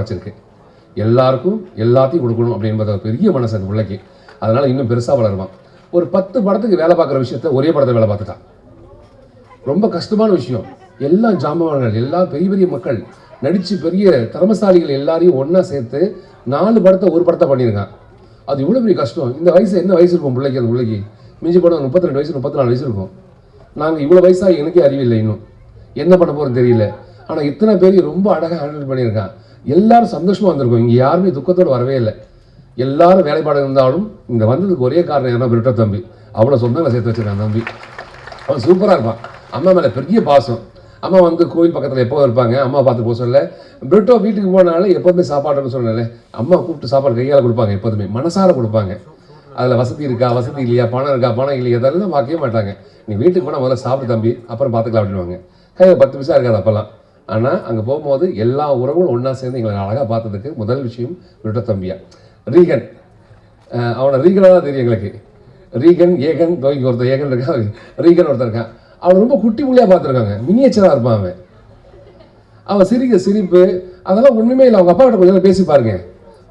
படைச்சிருக்கு. எல்லாருக்கும் எல்லாத்தையும் கொடுக்கணும் அப்படின்பத பெரிய மனசு அந்த பிள்ளைக்கு. அதனால் இன்னும் பெருசாக வளருவான். ஒரு 10 படத்துக்கு வேலை பார்க்குற விஷயத்த ஒரே படத்தை வேலை பார்த்துட்டான். ரொம்ப கஷ்டமான விஷயம். எல்லா ஜாம்பவான்கள், எல்லா பெரிய பெரிய மக்கள் நடித்து பெரிய திறமசாலிகள் எல்லாரையும் ஒன்றா சேர்த்து 4 படத்தை ஒரு படத்தை பண்ணியிருக்கான். அது இவ்வளோ பெரிய கஷ்டம். இந்த வயசு என்ன வயசு இருக்கும் பிள்ளைக்கு? அந்த பிள்ளைக்கு மிஞ்சி படம் 32 வயசு 34 வயசு இருக்கும். நாங்கள் இவ்வளோ வயசாக எனக்கே அறிவில்லை, இன்னும் என்ன பண்ண போகிறோன்னு தெரியல. ஆனால் இத்தனை பேர் ரொம்ப அழகாக ஹேண்டில் பண்ணியிருக்கான். எல்லாரும் சந்தோஷமாக வந்திருக்கோம். இங்கே யாருமே துக்கத்தோடு வரவே இல்லை. எல்லாரும் வேலைப்பாடு இருந்தாலும் இந்த வந்ததுக்கு ஒரே காரணம் என்ன, பிரிட்டோ தம்பி. அவ்வளோ சொந்தங்களை சேர்த்து வச்சிருக்கான் தம்பி. அவன் சூப்பராக இருப்பான். அம்மா மேலே பெரிய பாசம். அம்மா வந்து கோவில் பக்கத்தில் எப்போ இருப்பாங்க, அம்மா பார்த்து போக சொல்ல. பிரிட்டோ வீட்டுக்கு போனாலே எப்போதுமே சாப்பாடுன்னு சொன்னல, அம்மா கூப்பிட்டு சாப்பாடு கையால் கொடுப்பாங்க. எப்போதுமே மனசார கொடுப்பாங்க. அதில் வசதி இருக்கா, வசதி இல்லையா, பணம் இருக்கா, பணம் இல்லையா, அதெல்லாம் பார்க்கவே மாட்டாங்க. நீ வீட்டுக்கு போனால் முதல்ல சாப்பிட்டு தம்பி, அப்புறம் பார்த்துக்கலாம் அப்படின்வாங்க. கையில் 10 பைசா இருக்காது அப்போல்லாம். ஆனால் அங்கே போகும்போது எல்லா உறவுகளும் ஒன்றா சேர்ந்து எங்களை அழகாக பார்த்ததுக்கு முதல் விஷயம் பிரிட்டோ தம்பியா. ரீகன், அவனை ரீகனாக தான் தெரியும் எங்களுக்கு. ரீகன், ஏகன், இங்கே ஒருத்தர் ஏகன் இருக்கான், ரீகன் ஒருத்தர் இருக்கான். அவன் ரொம்ப குட்டி புள்ளியாக பார்த்துருக்காங்க. மினியேச்சராக இருப்பான் அவன். அவன் சிரிப்பு அதெல்லாம் ஒன்றுமே இல்லை. அவங்க அப்பா கிட்ட கொஞ்சம் பேசி பாருங்க,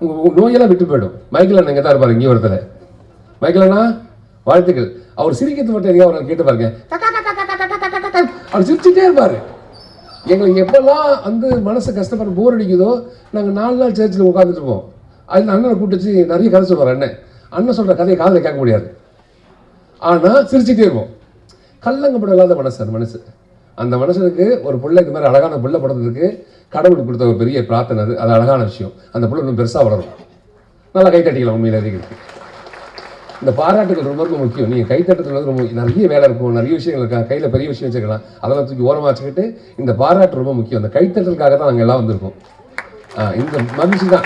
உங்கள் நோயெல்லாம் விட்டு போயிடும். மைக்கேல் அண்ணன் இங்கே தான் இருப்பார், இங்கே ஒருத்தர். மைக்கேல் அண்ணா வாழ்த்துக்கள். அவர் சிரிக்கிறது மட்டும் எங்கேயா அவர் கேட்டு பாருங்க, அவர் சிரிச்சுட்டே இருப்பார். எங்களுக்கு எப்பெல்லாம் வந்து மனசு கஷ்டப்பட போர் அடிக்குதோ நாங்கள் 4 நாள் சர்ச்சில் உட்காந்துட்டு இருப்போம். அதில் அண்ணனை கூப்பிட்டுச்சு நிறைய கதை சொல்வார். அண்ணன் சொல்கிற கதையை காதில் கேட்க முடியாது, ஆனால் சிரிச்சுட்டே இருப்போம். கல்லங்கப்படம் இல்லாத மனசு அந்த மனசு. அந்த மனுஷனுக்கு ஒரு பிள்ளை இது மாதிரி அழகான பிள்ளை படுறதுக்கு கடவுள் கொடுத்த ஒரு பெரிய பிரார்த்தனை. அது அழகான விஷயம். அந்த பிள்ளை இன்னும் பெருசாக வளரும். நல்லா கைத்தட்டிக்கலாம். உண்மையில் அதிகம் இந்த பாராட்டுகள் ரொம்ப ரொம்ப முக்கியம். நீங்கள் கைத்தட்டுறது ரொம்ப நிறைய வேலை இருக்கும், நிறைய விஷயங்கள் இருக்கா, கையில் பெரிய விஷயம் வச்சுக்கலாம், அதெல்லாம் தூக்கி ஓரமாக வச்சுக்கிட்டு இந்த பாராட்டு ரொம்ப முக்கியம். அந்த கைத்தட்டலுக்காக தான் நாங்கள் எல்லாம் வந்திருக்கோம். இந்த மகிழ்ச்சி தான்.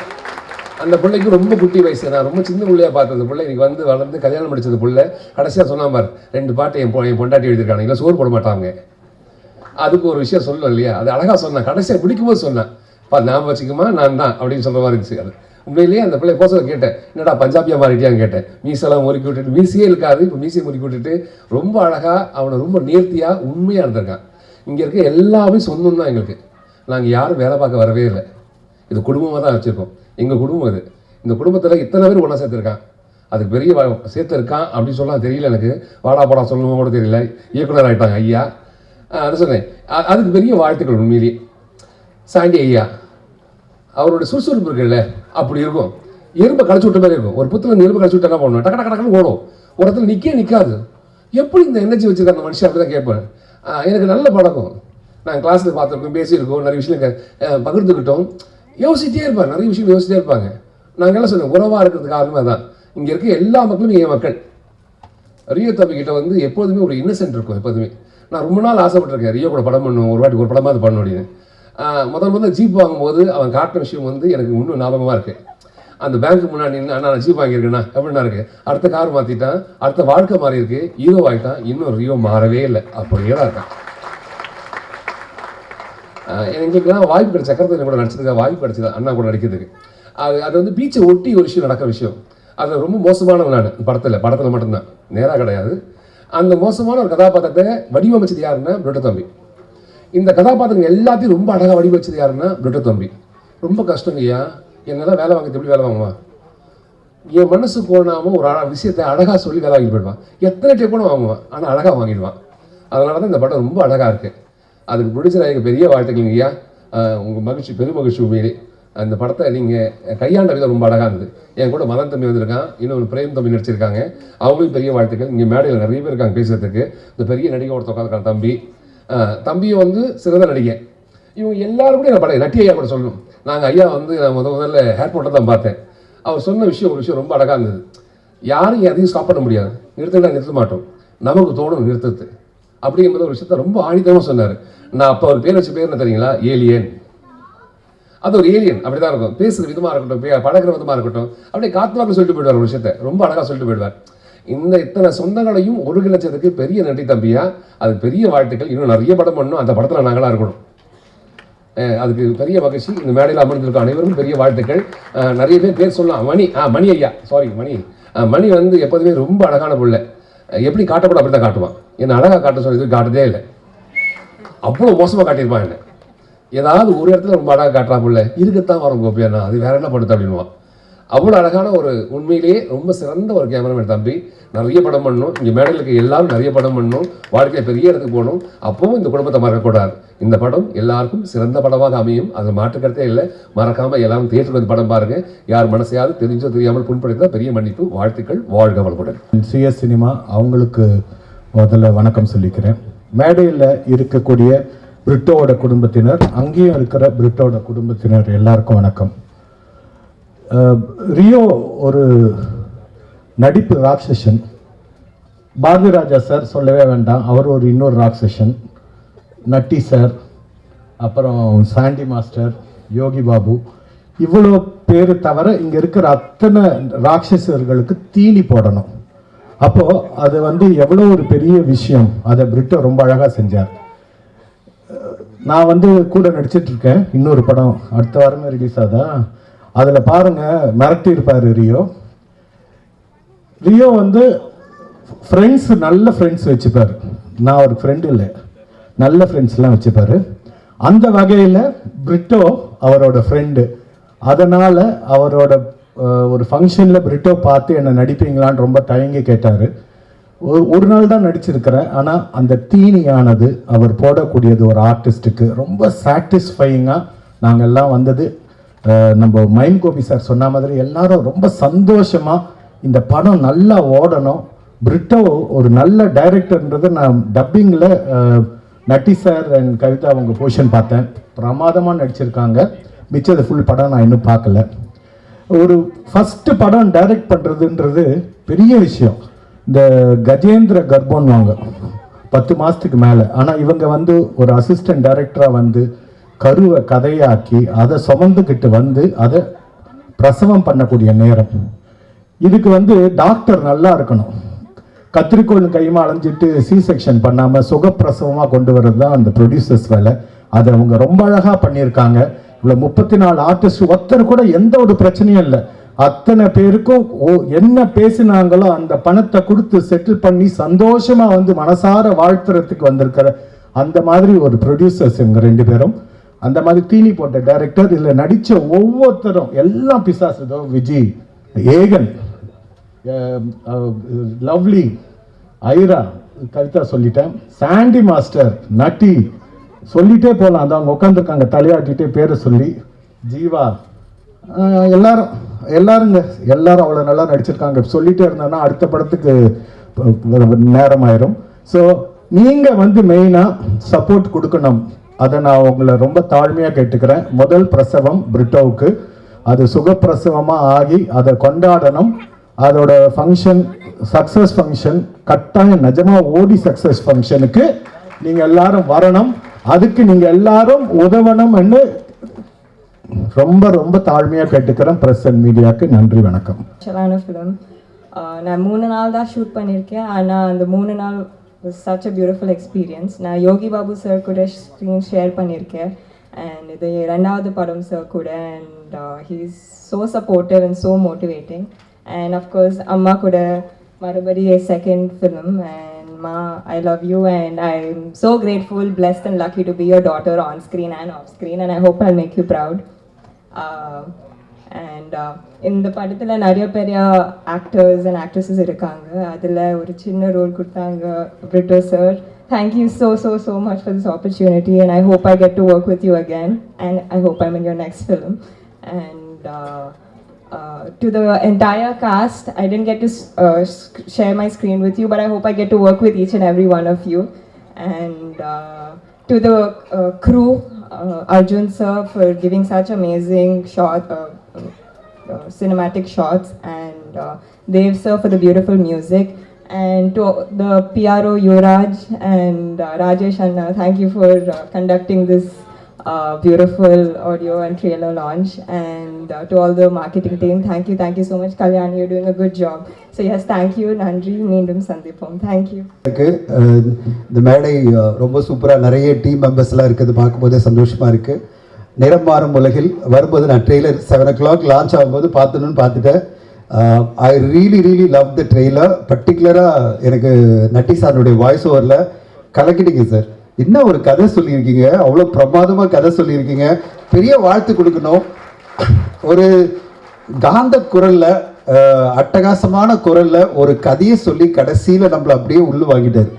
அந்த பிள்ளைக்கு ரொம்ப குட்டி வயசு. நான் ரொம்ப சின்ன பிள்ளையாக பார்த்தது பிள்ளை இன்னைக்கு வந்து வளர்ந்து கல்யாணம் முடிச்சது பிள்ளை. கடைசியாக சொன்னான் பார், 2 பாட்டு என் பொண்டாட்டி எழுதியிருக்காங்க, இல்லை சோறு போட மாட்டாங்க. அதுக்கு ஒரு விஷயம் சொல்லணும் இல்லையா, அது அழகாக சொன்னேன். கடைசியாக பிடிக்கும்போது சொன்னேன், ஞாபகம் வச்சுக்குமா நான் தான் அப்படின்னு சொல்கிற மாதிரி இருந்துச்சு. அது உண்மையிலேயே அந்த பிள்ளை போச கேட்டேன், என்னடா பஞ்சாபியாக மாறிட்டியான்னு கேட்டேன். மீசெல்லாம் முறுக்கி விட்டுட்டு, மீசையே இருக்காது, இப்போ மீசையை முறுக்கி விட்டுட்டு ரொம்ப அழகாக அவனை ரொம்ப நேர்த்தியாக உண்மையாக இருந்திருக்கான். இங்கே இருக்க எல்லாமே சொந்தம் தான் எங்களுக்கு. நாங்கள் யாரும் வேலை பார்க்க வரவே இல்லை. இது குடும்பமாக தான் வச்சுருக்கோம். எங்கள் குடும்பம் இது. இந்த குடும்பத்தில் இத்தனை பேர் ஒன்றா சேர்த்துருக்கான். அதுக்கு பெரிய சேர்த்துருக்கான் அப்படின்னு சொல்லலாம் தெரியல எனக்கு. வாடா போடா சொல்லணுமோ கூட தெரியல. இயக்குனர் ஆகிட்டாங்க ஐயா. அது சொன்னேன். அதுக்கு பெரிய வாழ்த்துக்கள் உண்மையிலேயே. சாண்டி ஐயா அவருடைய சுறுசுறுப்பு இருக்குல்ல, அப்படி இருக்கும். எறும்பை கழிச்சு விட்ட மாதிரி இருக்கும். ஒரு புத்தில் எறும்பை கழிச்சு விட்டு என்ன பண்ணுவேன், டக்கு டக்கு டக்குன்னு ஓடும். ஒரு இடத்துல நிற்காது. எப்படி இந்த எனர்ஜி வச்சுருக்க அந்த மனுஷன் அப்படி தான் கேட்பேன். எனக்கு நல்ல பழக்கம். நாங்கள் கிளாஸில் பார்த்துருக்கோம், பேசியிருக்கோம், நிறைய விஷயம் பகிர்ந்துக்கிட்டோம். யோசிச்சிட்டே இருப்பாங்க, நிறைய விஷயம் யோசிச்சிட்டே இருப்பாங்க. நாங்கள் எல்லாம் சொல்லுவோம், உறவாக இருக்கிறதுக்கு காரணமே தான். இங்கே இருக்க எல்லா மக்களும் என் மக்கள். ரியோ தம்பி கிட்ட வந்து எப்போதுமே ஒரு இன்னசென்ட் இருக்கும். எப்போதுமே நான் ரொம்ப நாள் ஆசைப்பட்டிருக்கேன், ரியோ கூட படம் பண்ணுவோம், ஒரு வாட்டி ஒரு படமாக அது பண்ணணும் அப்படின்னு. முதல் ஜீப் வாங்கும்போது அவன் காட்டின விஷயம் வந்து எனக்கு இன்னும் ஞாபகமாக இருக்குது. அந்த பேங்க்கு முன்னாடி நின்று, அண்ணா நான் ஜீப் வாங்கியிருக்கேன்னா எப்படின்னா இருக்குது. அடுத்த கார் மாற்றிட்டான், அடுத்த வாழ்க்கை மாறி இருக்கு, ஹீரோ ஆகிட்டான். இன்னும் ரியோ மாறவே இல்லை, அப்படியே தான் இருக்கான். எங்களுக்குலாம் வாய்ப்பு கிடைச்ச சக்கரத்தில் கூட நடிச்சதுக்காக வாய்ப்பு கிடைச்சது அண்ணா கூட நடிக்கிறதுக்கு. அது வந்து பீச்சை ஒட்டி ஒரு விஷயம் நடக்கிற விஷயம். அது ரொம்ப மோசமானவன் நான் படத்தில் மட்டும்தான், நேராக கிடையாது. அந்த மோசமான ஒரு கதாபாத்திரத்தை வடிவமைச்சது யாருன்னா பிரிட்டோ தம்பி. இந்த கதாபாத்திரங்கள் எல்லாத்தையும் ரொம்ப அழகாக வடிவமைச்சது யாருன்னா பிரிட்டோ தம்பி. ரொம்ப கஷ்டம் ஐயா, என்னெல்லாம் வேலை வாங்கிட்டு எப்படி வேலை வாங்குவான். என் மனசு போனாமல் ஒரு விஷயத்தை அழகாக சொல்லி வேலை வாங்கிட்டு போயிடுவான். எத்தனை டேப்பனும் வாங்குவான், ஆனால் அழகாக வாங்கிடுவான். அதனால தான் இந்த படம் ரொம்ப அழகாக இருக்குது. அதுக்கு பிடிச்ச எனக்கு பெரிய வாழ்த்துக்கள் ஐயா. உங்கள் மகிழ்ச்சி, பெரும் மகிழ்ச்சி உண்மையிலே. அந்த படத்தை நீங்கள் கையாண்ட விதம் ரொம்ப அழகாக இருந்தது. என் கூட மதன் தம்பி வந்திருக்கான், இன்னொரு பிரேம் தம்பி நடிச்சிருக்காங்க. அவங்களும் பெரிய வாழ்த்துக்கள். இங்கே மேடையில் நிறைய பேர் இருக்காங்க பேசுறதுக்கு. இந்த பெரிய நடிகை ஒருத்தர் உட்காந்துருக்காங்க தம்பி. தம்பியும் வந்து சிறந்த நடிகை. இவங்க எல்லாரும் கூட நான் படம் நட்டி ஐயா கூட சொல்லணும். நாங்கள் ஐயா வந்து நான் முதல்ல ஏர்போர்ட்டை தான் பார்த்தேன். அவர் சொன்ன விஷயம் ஒரு விஷயம் ரொம்ப அழகாக இருந்தது. யாரும் எதையும் ஸ்டாப் பண்ண முடியாது, நிறுத்த மாட்டோம், நமக்கு தோணும் நிறுத்தது அப்படிங்கிறது ஒரு விஷயத்த ரொம்ப ஆணித்தமாக சொன்னார். நான் அப்போ ஒரு பேர் வச்ச பேர் என்ன தெரியுங்களா, ஏலியன். அது ஒரு ஏலியன் அப்படி தான் இருக்கும். பேசுகிற விதமாக இருக்கட்டும், பழகிற விதமாக இருக்கட்டும், அப்படியே காத்துவாக்கு சொல்லிட்டு போயிடுவார். ஒரு விஷயத்தை ரொம்ப அழகாக சொல்லிட்டு போயிடுவார். இந்த இத்தனை சொந்தங்களையும் ஒருங்கிணைச்சதுக்கு பெரிய நன்றி தம்பியா. அது பெரிய வாழ்த்துக்கள். இன்னும் நிறைய படம் பண்ணணும், அந்த படத்தில் நாங்களாக இருக்கணும். அதுக்கு பெரிய மகிழ்ச்சி. இந்த மேடையில் அமர்ந்திருக்க அனைவருக்கும் பெரிய வாழ்த்துக்கள். நிறைய பேர் சொல்லலாம். மணி ஐயா, சாரி மணி வந்து எப்போதுமே ரொம்ப அழகான பிள்ளை. எப்படி காட்டக்கூட அப்படி தான் காட்டுவான். என்னை அழகாக காட்ட சொல்லி காட்டுறதே இல்லை. அவ்வளோ மோசமாக காட்டியிருப்பான். என்ன ஏதாவது ஒரு இடத்துல ரொம்ப அழகாக காட்டுறாப்புல இருக்கத்தான் வரும் கோபியாண்ணா, அது வேற என்ன பண்ணுது அப்படின்வான். அவ்வளோ அழகான ஒரு உண்மையிலேயே ரொம்ப சிறந்த ஒரு கேமராமேன் தம்பி. நிறைய படம் பண்ணணும், இங்கே மேடையில் இருக்க எல்லாரும் நிறைய படம் பண்ணணும், வாழ்க்கையில் பெரிய இடத்துக்கு போகணும், அப்பவும் இந்த குடும்பத்தை மறக்கக்கூடாது. இந்த படம் எல்லாருக்கும் சிறந்த படமாக அமையும், அது மாற்றுக்கருத்தே இல்லை. மறக்காமல் எல்லாரும் தியேட்டருக்கு வந்து படம் பாருங்கள். யார் மனசையாவது தெரிஞ்சோ தெரியாமல் புண்படுத்தினா பெரிய மன்னிப்பு. வாழ்த்துக்கள், வாழ்க வளமுடன். சிஎஸ் சினிமா அவங்களுக்கு முதல்ல வணக்கம் சொல்லிக்கிறேன். மேடையில் இருக்கக்கூடிய பிரிட்டோட குடும்பத்தினர், அங்கேயும் இருக்கிற பிரிட்டோட குடும்பத்தினர் எல்லாருக்கும் வணக்கம். ரியோ ஒரு நடிப்பு ராட்சசன். பாரதி ராஜா சார் சொல்லவே வேண்டாம், அவர் ஒரு இன்னொரு ராட்சசன். நட்டி சார், அப்புறம் சாண்டி மாஸ்டர், யோகி பாபு, இவ்வளோ பேர் தவிர இங்கே இருக்கிற அத்தனை ராட்சசர்களுக்கு தீனி போடணும். அப்போது அது எவ்வளோ ஒரு பெரிய விஷயம், அதை பிரிட்டோ ரொம்ப அழகாக செஞ்சார். நான் கூட நடிச்சிட்ருக்கேன், இன்னொரு படம் அடுத்த வாரமே ரிலீஸ் ஆகுதா. அதில் பாருங்கள், மிரட்டி இருப்பார் ரியோ. ரியோ ஃப்ரெண்ட்ஸ், நல்ல ஃப்ரெண்ட்ஸ் வச்சுப்பார். நான் ஒரு ஃப்ரெண்டு இல்லை, நல்ல ஃப்ரெண்ட்ஸ்லாம் வச்சுப்பார். அந்த வகையில் பிரிட்டோ அவரோட ஃப்ரெண்டு. அதனால் அவரோட ஒரு ஃபங்க்ஷனில் பிரிட்டோ பார்த்து என்னை நடிப்பீங்களான்னு ரொம்ப தயங்கி கேட்டார். ஒரு நாள் தான் நடிச்சிருக்கிறேன். ஆனால் அந்த தீனியானது அவர் போடக்கூடியது ஒரு ஆர்டிஸ்ட்டுக்கு ரொம்ப சாட்டிஸ்ஃபையிங்காக நாங்கள் எல்லாம் வந்தது. நம்ம மைம் கோபி சார் சொன்ன மாதிரி எல்லாரும் ரொம்ப சந்தோஷமாக இந்த படம் நல்லா ஓடணும். பிரிட்டோ ஒரு நல்ல டைரக்டர்ன்றது நான் டப்பிங்கில் நட்டி சார் அண்ட் கவிதா அவங்க பொசிஷன் பார்த்தேன், பிரமாதமாக நடிச்சிருக்காங்க. மிச்சது ஃபுல் படம் நான் இன்னும் பார்க்கல. ஒரு ஃபஸ்ட்டு படம் டைரக்ட் பண்ணுறதுன்றது பெரிய விஷயம். இந்த கஜேந்திர கர்ப்பன் வாங்க 10 மாதத்துக்கு மேலே. ஆனால் இவங்க ஒரு அசிஸ்டன்ட் டைரக்டராக கருவை கதையாக்கி அதை சுமந்துக்கிட்டு அதை பிரசவம் பண்ணக்கூடிய நேரம். இதுக்கு டாக்டர் நல்லா இருக்கணும். கத்திரிக்கோள் கைமா அலைஞ்சிட்டு சி செக்ஷன் பண்ணாமல் சுகப்பிரசவமாக கொண்டு வர்றது தான் அந்த ப்ரொடியூசர்ஸ் வேலை. அதை அவங்க ரொம்ப அழகாக பண்ணியிருக்காங்க. இவ்வளோ 34 ஆர்டிஸ்ட், ஒருத்தர் கூட எந்த ஒரு பிரச்சனையும் இல்லை. அத்தனை பேருக்கும் என்ன பேசினாங்களோ அந்த பணத்தை கொடுத்து செட்டில் பண்ணி சந்தோஷமாக மனசார வாழ்த்துறதுக்கு வந்திருக்கிற அந்த மாதிரி ஒரு ப்ரொடியூசர்ஸ் இவங்க 2 பேரும். அந்த மாதிரி தீனி போட்ட டைரக்டர். இதில் நடித்த ஒவ்வொருத்தரும் எல்லாம் பிசாசுதோ, விஜய், ஏகன், லவ்லி, ஐரா, கவிதா சொல்லிட்டேன், சாண்டி மாஸ்டர், நட்டி சொல்லிட்டே போகலாம். அந்த அவங்க உட்காந்துருக்காங்க தலையாட்டிகிட்டே பேரை சொல்லி, ஜீவா, எல்லாரும் அவ்வளோ நல்லா நடிச்சிருக்காங்க. சொல்லிட்டே இருந்தோன்னா அடுத்த படத்துக்கு நேரம் ஆயிரும். ஸோ நீங்கள் மெயினாக சப்போர்ட் கொடுக்கணும். அதை நான் உங்களை ரொம்ப தாழ்மையாக கேட்டுக்கிறேன். முதல் பிரசவம் பிரிட்டோவுக்கு, அது சுகப்பிரசவமாக ஆகி அதை கொண்டாடணும். அதோட ஃபங்க்ஷன், சக்ஸஸ் ஃபங்க்ஷன் கட்டாயம் நிஜமாக ஓடி சக்ஸஸ் ஃபங்க்ஷனுக்கு நீங்கள் எல்லாரும் வரணும். அதுக்கு நீங்கள் எல்லாரும் உதவணும்னு ரொம்ப ரொம்ப தாழ்மையாக கேட்டுக்கிறேன். ப்ரெஸ் அண்ட் மீடியாவுக்கு நன்றி, வணக்கம். ஃபிலிம் நான் 3 நாள் தான் ஷூட் பண்ணியிருக்கேன். ஆனால் அந்த 3 நாள் was such a beautiful experience. நான் யோகி பாபு சார் கூட ஸ்க்ரீன் ஷேர் பண்ணியிருக்கேன். அண்ட் இது 2வது படம் சார் கூட. And he is so supportive and so motivating. And of course அம்மா கூட மறுபடியும் second film. and Ma, I love you and I'm so grateful, blessed and lucky to be your daughter on screen and off screen, and I hope I'll make you proud. இந்த படத்தில் நிறைய பெரிய actors and actresses இருக்காங்க. அதில் ஒரு சின்ன role கொடுத்தாங்க Brito sir. Thank you so much for this opportunity, and I hope I get to work with you again, and I hope I'm in your next film. And to the entire cast, I didn't get to share my screen with you, but I hope I get to work with each and every one of you. And to the crew, Arjun sir for giving such amazing cinematic shots, and Dev sir for the beautiful music, and to the PRO Yuvraj and Rajesh Anna, thank you for conducting this beautiful audio and trailer launch, and to all the marketing team, thank you so much. Kalyani, you're doing a good job. So yes, thank you. Nandri meendum sandipom. Thank you. இந்த மேடை ரொம்ப சூப்பராக நிறைய team மெம்பர்ஸ்லாம் இருக்குது, பார்க்கும்போதே சந்தோஷமாக இருக்குது. நிறம் மாறும் உலகில் வரும்போது நான் ட்ரெய்லர் 7 o'clock லான்ச் ஆகும்போது பார்த்துட்டேன். I really love the trailer. பர்டிகுலராக எனக்கு நட்டி சாருடைய வாய்ஸ் ஓவரில் கலக்கிட்டீங்க சார். என்ன ஒரு கதை சொல்லியிருக்கீங்க, அவ்வளோ பிரமாதமாக கதை சொல்லியிருக்கீங்க, பெரிய வாழ்த்து கொடுக்கணும். ஒரு காந்த குரல்ல, அட்டகாசமான குரல்ல ஒரு கதையை சொல்லி கடைசியில் நம்மளை அப்படியே உள்ளு வாங்கிட்டாரு.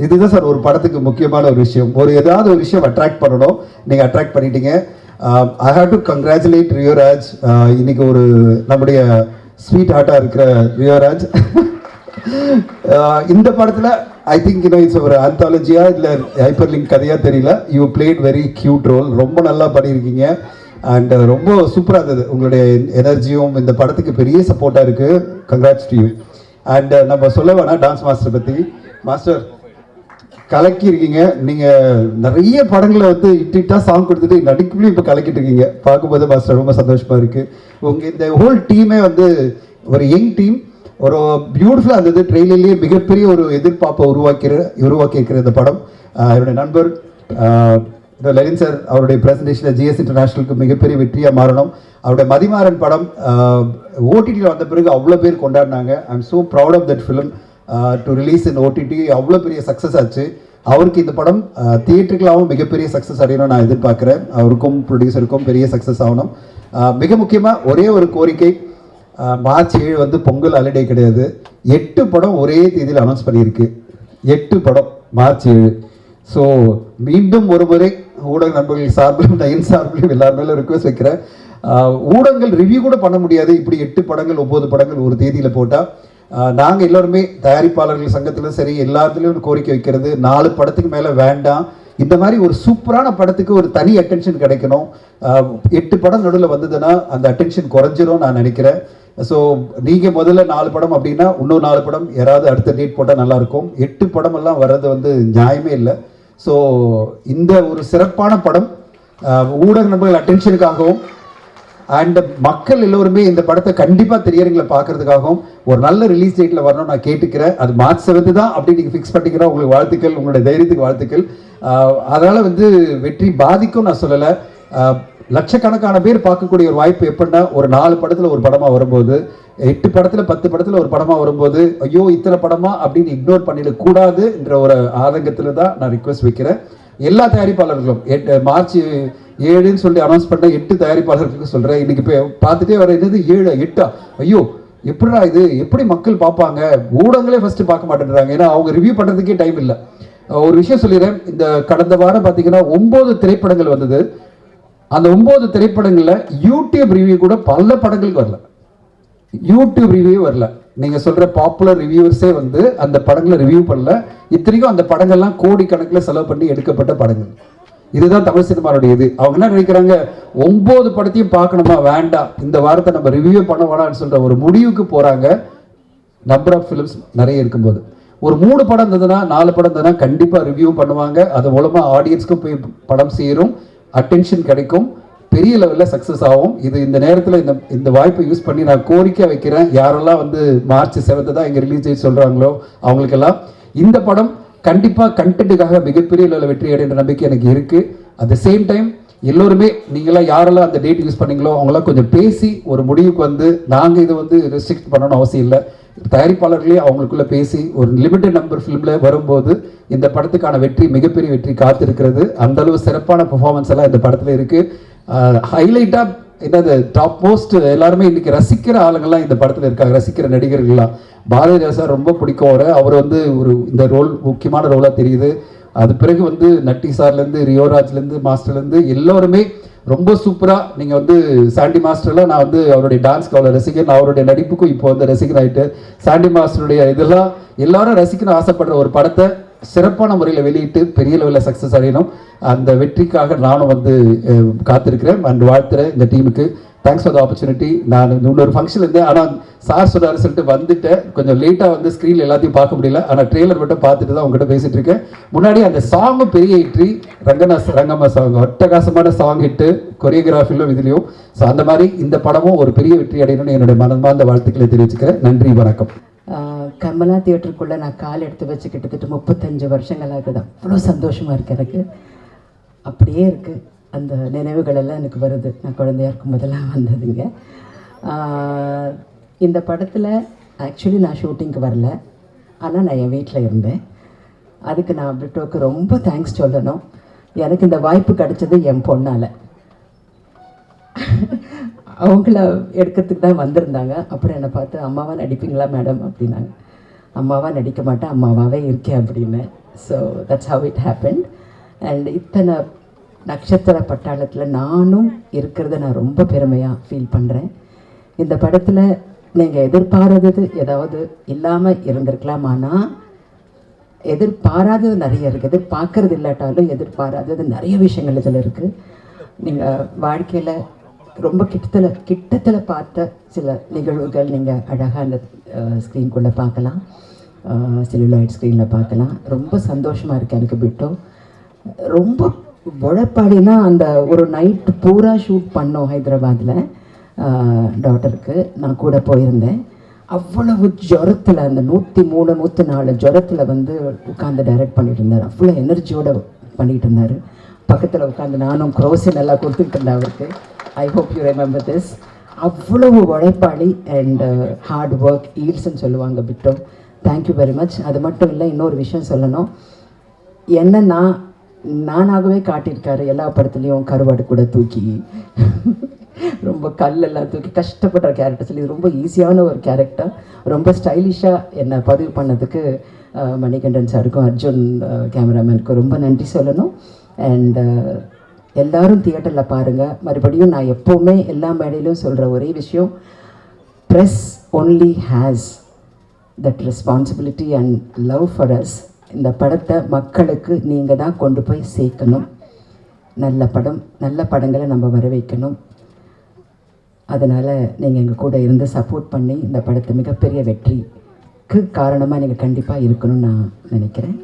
இதுதான் சார் ஒரு படத்துக்கு முக்கியமான ஒரு விஷயம். ஏதாவது ஒரு விஷயம் அட்ராக்ட் பண்ணணும், நீங்கள் அட்ராக்ட் பண்ணிட்டீங்க. I have to congratulate Rio Raj. இன்னைக்கு ஒரு நம்முடைய ஸ்வீட் ஹார்ட்டாக இருக்கிற ரியோராஜ் இந்த படத்தில் ஐ திங்க் இட்ஸ் ஒரு ஆந்தாலஜியா இல்லை ஹைப்பர் லிங்க் கதையாக தெரியல, you played very cute role, ரொம்ப நல்லா பண்ணியிருக்கீங்க. அண்ட் ரொம்ப சூப்பராக இருந்தது. உங்களுடைய எனர்ஜியும் இந்த படத்துக்கு பெரிய சப்போர்ட்டாக இருக்குது. Congrats to you. அண்ட் நம்ம சொல்ல வேணாம் டான்ஸ் மாஸ்டர் பற்றி. மாஸ்டர் கலக்கியிருக்கீங்க. நீங்கள் நிறைய படங்களை வந்து இட்டா சாங் கொடுத்துட்டு நடிக்கலையும் இப்போ கலக்கிட்டு இருக்கீங்க. பார்க்கும்போது மாஸ்டர் ரொம்ப சந்தோஷமாக இருக்குது. உங்கள் இந்த ஹோல் டீமே வந்து ஒரு யங் டீம், ஒரு பியூட்டிஃபுல்லாக இருந்தது. ட்ரெயிலர்லேயே மிகப்பெரிய ஒரு எதிர்பார்ப்பை உருவாக்கியிருக்கிற இந்த படம். என்னுடைய நண்பர் லலின் சார் அவருடைய ப்ரெசன்டேஷனில் ஜிஎஸ் இன்டர்நேஷ்னலுக்கு மிகப்பெரிய வெற்றியாக மாறணும். அவருடைய மதிமாறன் படம் ஓடிடியில் வந்த பிறகு அவ்வளோ பேர் கொண்டாடினாங்க. I am so proud of that film to release in OTT. அவ்வளோ பெரிய சக்ஸஸ் ஆச்சு. அவருக்கு இந்த படம் தியேட்டருக்களாகவும் மிகப்பெரிய சக்ஸஸ் அடையணும் நான் எதிர்பார்க்குறேன். அவருக்கும் ப்ரொடியூசருக்கும் பெரிய சக்ஸஸ் ஆகணும். மிக முக்கியமாக ஒரே ஒரு கோரிக்கை, மார்ச் 7 வந்து பொங்கல் ஹாலிடே கிடையாது. 8 படம் ஒரே தேதியில் அனௌன்ஸ் பண்ணியிருக்கு. 8 படம் மார்ச் 7. ஸோ மீண்டும் ஒரு முறை ஊடக நண்பர்கள் சார்பிலும் நயன் சார்பிலும் எல்லாருமே ரிக்வெஸ்ட் வைக்கிறேன். ஊடகங்கள் ரிவ்யூ கூட பண்ண முடியாது, இப்படி 8 படங்கள் 9 படங்கள் ஒரு தேதியில் போட்டால். நாங்கள் எல்லோருமே தயாரிப்பாளர்கள் சங்கத்திலும் சரி எல்லாத்துலேயும் கோரிக்கை வைக்கிறது, 4 படத்துக்கு மேலே வேண்டாம். இந்த மாதிரி ஒரு சூப்பரான படத்துக்கு ஒரு தனி அட்டென்ஷன் கிடைக்கணும். 8 படம் நடுவில் வந்ததுன்னா அந்த அட்டென்ஷன் குறைஞ்சிரும் நான் நினைக்கிறேன். ஸோ நீங்கள் முதல்ல 4 படம் அப்படின்னா இன்னும் 4 படம் யாராவது அடுத்த டேட் போட்டால் நல்லாயிருக்கும். 8 படமெல்லாம் வர்றது வந்து நியாயமே இல்லை. ஸோ இந்த ஒரு சிறப்பான படம் ஊடக நண்பர்கள் அட்டென்ஷனுக்காகவும் அண்ட் மக்கள் எல்லோருமே இந்த படத்தை கண்டிப்பாக திரையரங்களை பார்க்கறதுக்காகவும் ஒரு நல்ல ரிலீஸ் டேட்டில் வரணும் நான் கேட்டுக்கிறேன். அது மார்ச் 7 தான் அப்படி நீங்கள் ஃபிக்ஸ் பண்ணிக்கிறோம். உங்களுக்கு வாழ்த்துக்கள், உங்களுடைய தைரியத்துக்கு வாழ்த்துக்கள். அதனால் வந்து வெற்றி பாதிக்கும் நான் சொல்லலை. லட்சக்கணக்கான பேர் பார்க்கக்கூடிய ஒரு வாய்ப்பு எப்படின்னா, ஒரு 4 படத்தில் ஒரு படமாக வரும்போது, 8 படத்தில் 10 படத்தில் ஒரு படமாக வரும்போது ஐயோ இத்தனை படமா அப்படின்னு இக்னோர் பண்ணிடக்கூடாது என்ற ஒரு ஆதங்கத்தில் தான் நான் ரிக்வெஸ்ட் வைக்கிறேன். எல்லா தயாரிப்பாளர்களும் மார்ச் 7ன்னு சொல்லி அனௌன்ஸ் பண்ண 8 தயாரிப்பாளர்களுக்கு சொல்கிறேன். இன்னைக்கு இப்போ பார்த்துட்டே வர என்னது 7 8 ஐயோ எப்படிடா இது, எப்படி மக்கள் பார்ப்பாங்க? ஊடகங்களே ஃபஸ்ட்டு பார்க்க மாட்டேன்றாங்க, ஏன்னா அவங்க ரிவ்யூ பண்ணுறதுக்கே டைம் இல்லை. ஒரு விஷயம் சொல்லிடுறேன். இந்த கடந்த வாரம் பார்த்தீங்கன்னா 9 திரைப்படங்கள் வந்தது. அந்த 9 திரைப்படங்களில் யூடியூப் ரிவ்யூ கூட பல படங்களுக்கு வரல. யூடியூப் ரிவ்யூ வரல. நீங்கள் சொல்கிற பாப்புலர் ரிவ்யூவர்ஸே வந்து அந்த படங்களை ரிவ்யூ பண்ணல. இத்தனைக்கும் அந்த படங்கள்லாம் கோடிக்கணக்கில் செலவு பண்ணி எடுக்கப்பட்ட படங்கள். இதுதான் தமிழ் சினிமாவுடைய இது. அவங்க என்ன நினைக்கிறாங்க, 9 படத்தையும் பார்க்கணுமா, வேண்டாம் இந்த வாரத்தை நம்ம ரிவ்யூ பண்ண வேணாம்னு சொல்கிற ஒரு முடிவுக்கு போகிறாங்க. நம்பர் ஆஃப் ஃபிலிம்ஸ் நிறைய இருக்கும்போது ஒரு 3 படம் இருந்ததுன்னா 4 படம் இருந்ததுன்னா கண்டிப்பாக ரிவ்யூ பண்ணுவாங்க. அது மூலமாக ஆடியன்ஸ்க்கும் போய் படம் சேரும், அட்டென்ஷன் கிடைக்கும், பெரிய லெவலில் சக்ஸஸ் ஆகும். இது இந்த நேரத்தில் இந்த வாய்ப்பை யூஸ் பண்ணி நான் கோரிக்கை வைக்கிறேன். யாரெல்லாம் வந்து மார்ச் 7 தான் எங்கள் ரிலீஸ் டேட் சொல்கிறாங்களோ அவங்களுக்கெல்லாம் இந்த படம் கண்டிப்பாக கண்டென்ட்டுக்காக மிகப்பெரிய லெவலில் வெற்றி அடைகிற நம்பிக்கை எனக்கு இருக்குது. அட் த சேம் டைம் எல்லோருமே நீங்களாம் யாரெல்லாம் அந்த டேட் யூஸ் பண்ணீங்களோ அவங்களாம் கொஞ்சம் பேசி ஒரு முடிவுக்கு வந்து, நாங்கள் இதை வந்து ரெஸ்ட்ரிக்ட் பண்ணணும்னு அவசியம் இல்லை, தயாரிப்பாளர்களே அவங்களுக்குள்ள பேசி ஒரு லிமிட்டட் நம்பர் ஃபிலிமில் வரும்போது இந்த படத்துக்கான வெற்றி மிகப்பெரிய வெற்றி காத்திருக்கிறது. அந்த அளவு சிறப்பான பெர்ஃபார்மன்ஸ் எல்லாம் இந்த படத்தில் இருக்குது. ஹைலைட்டாக என்னது டாப் மோஸ்ட் எல்லாருமே இன்னைக்கு ரசிக்கிற ஆளுங்கள்லாம் இந்த படத்தில் இருக்காங்க, ரசிக்கிற நடிகர்கள்லாம். பாரதிராஜா சார் ரொம்ப பிடிக்கும் அவர் வந்து ஒரு இந்த ரோல் முக்கியமான ரோலாக தெரியுது. அது பிறகு வந்து நட்டி சார்லேருந்து ரியோராஜ்லேருந்து மாஸ்டர்லேருந்து எல்லோருமே ரொம்ப சூப்பராக. நீங்கள் வந்து சாண்டி மாஸ்டர்லாம் நான் வந்து அவருடைய டான்ஸ்க்கு அவ்வளோ ரசிகன், அவருடைய நடிப்புக்கும் இப்போ வந்து ரசிகன் ஆகிட்டு சாண்டி மாஸ்டருடைய இதெல்லாம் எல்லாரும் ரசிக்கணும் ஆசைப்படுற ஒரு படத்தை சிறப்பான முறையில் வெளியிட்டு பெரிய லெவலில் சக்ஸஸ் அடையணும். அந்த வெற்றிக்காக நானும் வந்து காத்திருக்கிறேன் அண்ட் வாழ்த்துறேன் இந்த டீமுக்கு. Thanks for the opportunity. நான் இன்னொரு ஃபங்க்ஷன் இருந்தேன், ஆனால் சார் சொன்னார் சொல்லிட்டு வந்துட்டேன். கொஞ்சம் லேட்டாக வந்து ஸ்க்ரீனில் எல்லாத்தையும் பார்க்க முடியல, ஆனால் ட்ரெய்லர் மட்டும் பார்த்துட்டு தான் உங்ககிட்ட பேசிகிட்டு இருக்கேன். முன்னாடி அந்த சாங்கும் பெரிய ஹிட்ரி, ரங்கம்மா சாங் அட்டகாசமான சாங் ஹிட்டு, கொரியோகிராஃபிலும் இதுலேயும். ஸோ அந்த மாதிரி இந்த படமும் ஒரு பெரிய வெற்றி அடையணும்னு என்னுடைய மனமார்ந்த வாழ்த்துக்களை தெரிவிச்சுக்கிறேன். நன்றி, வணக்கம். கமலா தியேட்டருக்குள்ளே நான் கால் எடுத்து வச்சு கிட்டத்தட்ட 35 வருஷங்களாக இருக்குது. அவ்வளோ சந்தோஷமாக இருக்குது எனக்கு. அப்படியே இருக்குது, அந்த நினைவுகள் எல்லாம் எனக்கு வருது. நான் குழந்தையா இருக்கும் போதெல்லாம் வந்ததுங்க. இந்த படத்தில் ஆக்சுவலி நான் ஷூட்டிங்க்கு வரல, ஆனால் நான் என் வீட்டில் இருந்தேன். அதுக்கு நான் பிரிட்டோக்கு ரொம்ப தேங்க்ஸ் சொல்லணும். எனக்கு இந்த வாய்ப்பு கிடைச்சது என் பொண்ணால். அவங்கள எடுக்கிறதுக்கு தான் வந்திருந்தாங்க. அப்புறம் என்னை பார்த்து அம்மாவா நடிப்பீங்களா மேடம் அப்படின்னாங்க. அம்மாவா நடிக்க மாட்டேன், அம்மாவாகவே இருக்கேன் அப்படின்னு. So that's how it happen. And இத்தனை நட்சத்திர பட்டாளத்தில் நானும் இருக்கிறத நான் ரொம்ப பெருமையாக ஃபீல் பண்ணுறேன். இந்த படத்தில் நீங்கள் எதிர்பாராதது ஏதாவது இல்லாமல் இருந்திருக்கலாம். ஆனால் எதிர்பாராதது நிறைய இருக்குது. எதிர்பார்க்கறது இல்லாட்டாலும் எதிர்பாராதது நிறைய விஷயங்கள் இதில் இருக்குது. நீங்கள் வாழ்க்கையில் ரொம்ப கிட்டத்தில் பார்த்த சில நிகழ்வுகள் நீங்கள் அழகாக அந்த ஸ்க்ரீன்குள்ளே பார்க்கலாம், செல்லுலாய்ட் ஸ்க்ரீனில் பார்க்கலாம். ரொம்ப சந்தோஷமாக இருக்குது எனக்கு பிட்டோ. ரொம்ப உழைப்பாடினா அந்த ஒரு நைட்டு பூரா ஷூட் பண்ணோம் ஹைதராபாத்தில். டாட்டருக்கு நான் கூட போயிருந்தேன். அவ்வளவு ஜுரத்தில் அந்த 103 104 ஜுரத்தில் வந்து உட்காந்து டைரக்ட் பண்ணிட்டு இருந்தார். அவ்வளோ எனர்ஜியோடு பண்ணிகிட்டு இருந்தார். பக்கத்தில் உட்காந்து நானும் க்ரோசின் எல்லாம் கொடுத்துட்டு இருந்தேன் அவருக்கு. I hope you remember this. அவ்வளவு உழைப்பாளி அண்ட் ஹார்ட் ஒர்க் ஈல்ஸ்ன்னு சொல்லுவாங்க பிட்டோ. Thank you very much. அது மட்டும் இல்லை, இன்னொரு விஷயம் சொல்லணும். என்ன நானாகவே காட்டியிருக்காரு எல்லா படத்துலேயும். கருவாடு கூட தூக்கி ரொம்ப கல்லெல்லாம் தூக்கி கஷ்டப்படுற கேரக்டர்ஸ். இது ரொம்ப ஈஸியான ஒரு கேரக்டர். ரொம்ப ஸ்டைலிஷாக என்னை பதிவு பண்ணதுக்கு மணிகண்டன் சாருக்கும் அர்ஜுன் கேமராமேனுக்கும் ரொம்ப நன்றி சொல்லணும். அண்ட் எல்லாரும் தியேட்டரில் பாருங்கள். மறுபடியும் நான் எப்போவுமே எல்லா மேடையிலும் சொல்கிற ஒரே விஷயம், press only has that responsibility and love for us. இந்த படத்தை மக்களுக்கு நீங்கள் தான் கொண்டு போய் சேர்க்கணும். நல்ல படங்களை நம்ம வர வைக்கணும். அதனால் நீங்கள் எங்கள் கூட இருந்து சப்போர்ட் பண்ணி இந்த படத்தை மிகப்பெரிய வெற்றிக்கு காரணமாக நீங்கள் கண்டிப்பாக இருக்கணும்னு நான் நினைக்கிறேன்.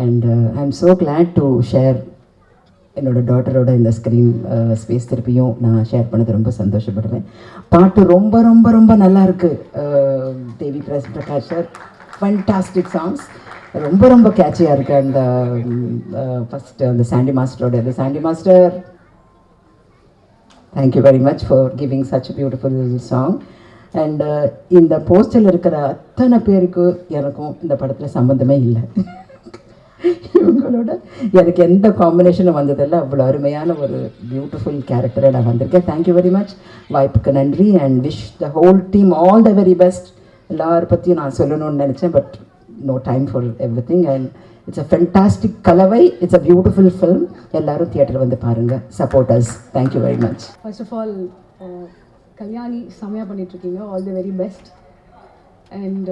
And I am so glad to share என்னோடய டாட்டரோட இந்த ஸ்க்ரீன் ஸ்பேஸ் திருப்பியும் நான் ஷேர் பண்ணது ரொம்ப சந்தோஷப்படுவேன். பாட்டு ரொம்ப ரொம்ப ரொம்ப நல்லா இருக்குது. Devi Prakash sir fantastic songs. ரொம்ப ரொம்ப கேட்சியாக இருக்குது. அந்த ஃபஸ்ட்டு அந்த சாண்டி மாஸ்டரோட Sandy master, thank you very much for giving such a beautiful song. And இந்த போஸ்டரில் இருக்கிற அத்தனை பேருக்கு எனக்கும் இந்த படத்தில் சம்மந்தமே இல்லை. இவங்களோட எனக்கு எந்த காம்பினேஷனும் வந்ததில்லை. அவ்வளோ அருமையான ஒரு பியூட்டிஃபுல் கேரக்டரை நான் வந்திருக்கேன். Thank you very much. வாய்ப்புக்கு நன்றி. And wish the whole team all the very best. எல்லாரை பற்றியும் நான் சொல்லணும்னு நினச்சேன், but no time for everything. And it's a fantastic கலவை. It's a beautiful film. எல்லாரும் தியேட்டர் வந்து பாருங்க. Support us. Thank you very much. First of all, Kalyani செம்மையாக பண்ணிகிட்ருக்கீங்க. All the very best. And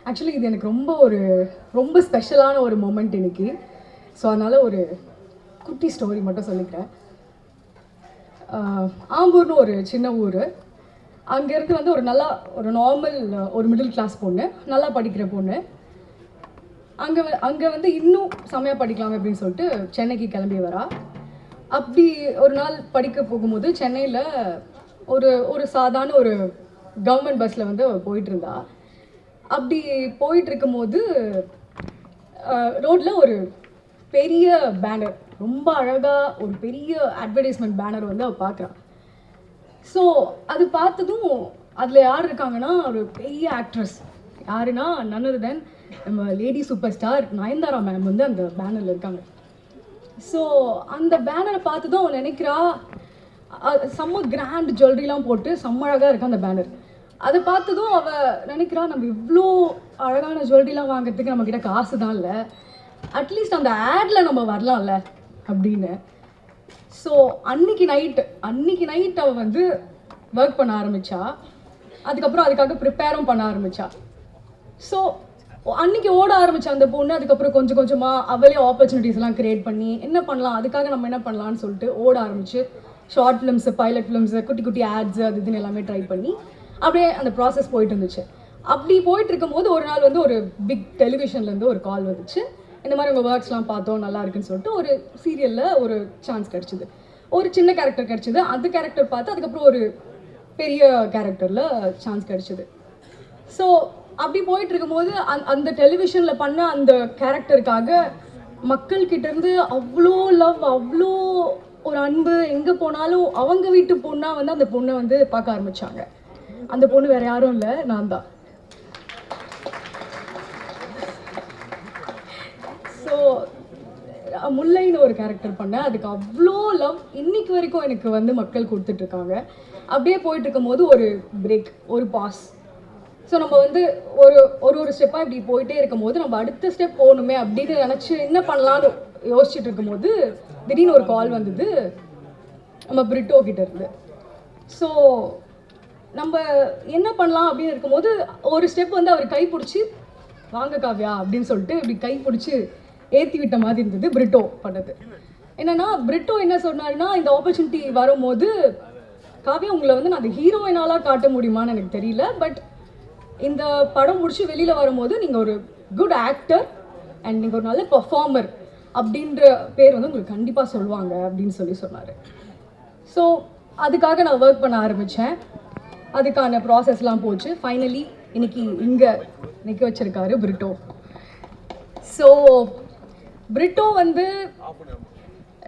actually இது எனக்கு ரொம்ப ஸ்பெஷலான ஒரு மொமெண்ட் இன்னைக்கு. ஸோ அதனால் ஒரு குட்டி ஸ்டோரி மட்டும் சொல்லிக்கிறேன். ஆம்பூர்னு ஒரு சின்ன ஊர். அங்கேருந்து வந்து ஒரு நார்மல் ஒரு மிடில் கிளாஸ் பொண்ணு, நல்லா படிக்கிற பொண்ணு. அங்கே வந்து இன்னும் செம்மையாக படிக்கலாமே அப்படின்னு சொல்லிட்டு சென்னைக்கு கிளம்பி வரா. அப்படி ஒரு நாள் படிக்க போகும்போது சென்னையில் ஒரு சாதாரண ஒரு கவர்மெண்ட் பஸ்ஸில் வந்து போயிட்டு இருந்தா. அப்படி போயிட்டு இருக்கும்போது ரோட்டில் ஒரு பெரிய பேனர், ரொம்ப அழகாக ஒரு பெரிய அட்வர்டைஸ்மெண்ட் பேனர் வந்து அவள் பார்க்குறான். ஸோ அது பார்த்ததும் அதில் யார் இருக்காங்கன்னா ஒரு பெரிய ஆக்ட்ரஸ். யாருன்னா none other than நம்ம lady super star Nayanthara ma'am வந்து அந்த பேனரில் இருக்காங்க. ஸோ அந்த பேனரை பார்த்ததும் அவன் நினைக்கிறா, செம்ம கிராண்ட் ஜுவல்லரிலாம் போட்டு செம்ம அழகாக இருக்கு அந்த பேனர். அதை பார்த்ததும் அவள் நினைக்கிறா, நம்ம இவ்வளோ அழகான ஜுவல்லரிலாம் வாங்குறதுக்கு நம்மக்கிட்ட காசு தான் இல்லை, அட்லீஸ்ட் அந்த ஆடில் நம்ம வரலாம்ல அப்படின்னு. ஸோ அன்னைக்கு நைட் அவள் வந்து ஒர்க் பண்ண ஆரம்பித்தா. அதுக்கப்புறம் அதுக்காக ப்ரிப்பேரும் பண்ண ஆரம்பித்தா. ஸோ அன்றைக்கி ஓட ஆரம்பித்தா அந்த பொண்ணு. அதுக்கப்புறம் கொஞ்சம் கொஞ்சமாக அவளே ஆப்பர்ச்சுனிட்டிஸ்லாம் க்ரியேட் பண்ணி என்ன பண்ணலாம், அதுக்காக நம்ம என்ன பண்ணலான்னு சொல்லிட்டு ஓட ஆரம்பிச்சு ஷார்ட் ஃபிலிம்ஸு, பைலட் ஃபிலிம்ஸு, குட்டி குட்டி ஆட்ஸு, அது இதுன்னு எல்லாமே ட்ரை பண்ணி அப்படியே அந்த ப்ராசஸ் போயிட்டு இருந்துச்சு. அப்படி போயிட்டு இருக்கும்போது ஒரு நாள் வந்து ஒரு பிக் டெலிவிஷன்லேருந்து ஒரு கால் வந்துச்சு. இந்த மாதிரி உங்கள் ஒர்க்ஸ்லாம் பார்த்தோம், நல்லா இருக்குன்னு சொல்லிட்டு ஒரு சீரியலில் ஒரு சான்ஸ் கிடச்சிது. ஒரு சின்ன கேரக்டர் கிடச்சிது. அந்த கேரக்டர் பார்த்து அதுக்கப்புறம் ஒரு பெரிய கேரக்டரில் சான்ஸ் கிடச்சிது. ஸோ அப்படி போயிட்டு இருக்கும்போது அந்த டெலிவிஷனில் பண்ண அந்த கேரக்டருக்காக மக்கள்கிட்டேருந்து அவ்வளோ லவ், அவ்வளோ ஒரு அன்பு. எங்கே போனாலும் அவங்க வீட்டு பொண்ணாக வந்து அந்த பொண்ணை வந்து பார்க்க ஆரம்பித்தாங்க. அந்த பொண்ணு வேறு யாரும் இல்லை, நான் தான். முல்லைன்னு ஒரு கேரக்டர் பண்ணேன். அதுக்கு அவ்வளோ லவ் இன்னைக்கு வரைக்கும் எனக்கு வந்து மக்கள் கொடுத்துட்ருக்காங்க. அப்படியே போயிட்டு இருக்கும்போது ஒரு பிரேக், ஒரு பாஸ். ஸோ நம்ம வந்து ஒரு ஸ்டெப்பாக இப்படி போயிட்டே இருக்கும்போது நம்ம அடுத்த ஸ்டெப் போகணுமே அப்படின்னு நினச்சி என்ன பண்ணலான்னு யோசிச்சுட்டு இருக்கும்போது திடீர்னு ஒரு கால் வந்தது நம்ம பிரிட்டோ கிட்ட இருந்து. ஸோ நம்ம என்ன பண்ணலாம் அப்படின்னு இருக்கும்போது ஒரு ஸ்டெப் வந்து அவர் கை பிடிச்சி வாங்க காவ்யா அப்படின்னு சொல்லிட்டு இப்படி கை பிடிச்சி ஏற்றி விட்ட மாதிரி இருந்தது பிரிட்டோ பண்ணது. என்னென்னா பிரிட்டோ என்ன சொன்னாருன்னா, இந்த ஆப்பர்ச்சுனிட்டி வரும்போது காவ்யா உங்களை வந்து நான் அந்த ஹீரோயினாலாக காட்ட முடியுமான்னு எனக்கு தெரியல, பட் இந்த படம் முடிச்சு வெளியில் வரும்போது நீங்கள் ஒரு குட் ஆக்டர் அண்ட் நீங்கள் ஒரு நல்ல பர்ஃபார்மர் அப்படின்ற பேர் வந்து உங்களுக்கு கண்டிப்பாக சொல்லுவாங்க அப்படின்னு சொன்னார். ஸோ அதுக்காக நான் ஒர்க் பண்ண ஆரம்பித்தேன். அதுக்கான ப்ராசஸ்லாம் போச்சு. ஃபைனலி இன்னைக்கு இங்கே நிற்க வச்சிருக்காரு பிரிட்டோ. ஸோ பிரிட்டோ வந்து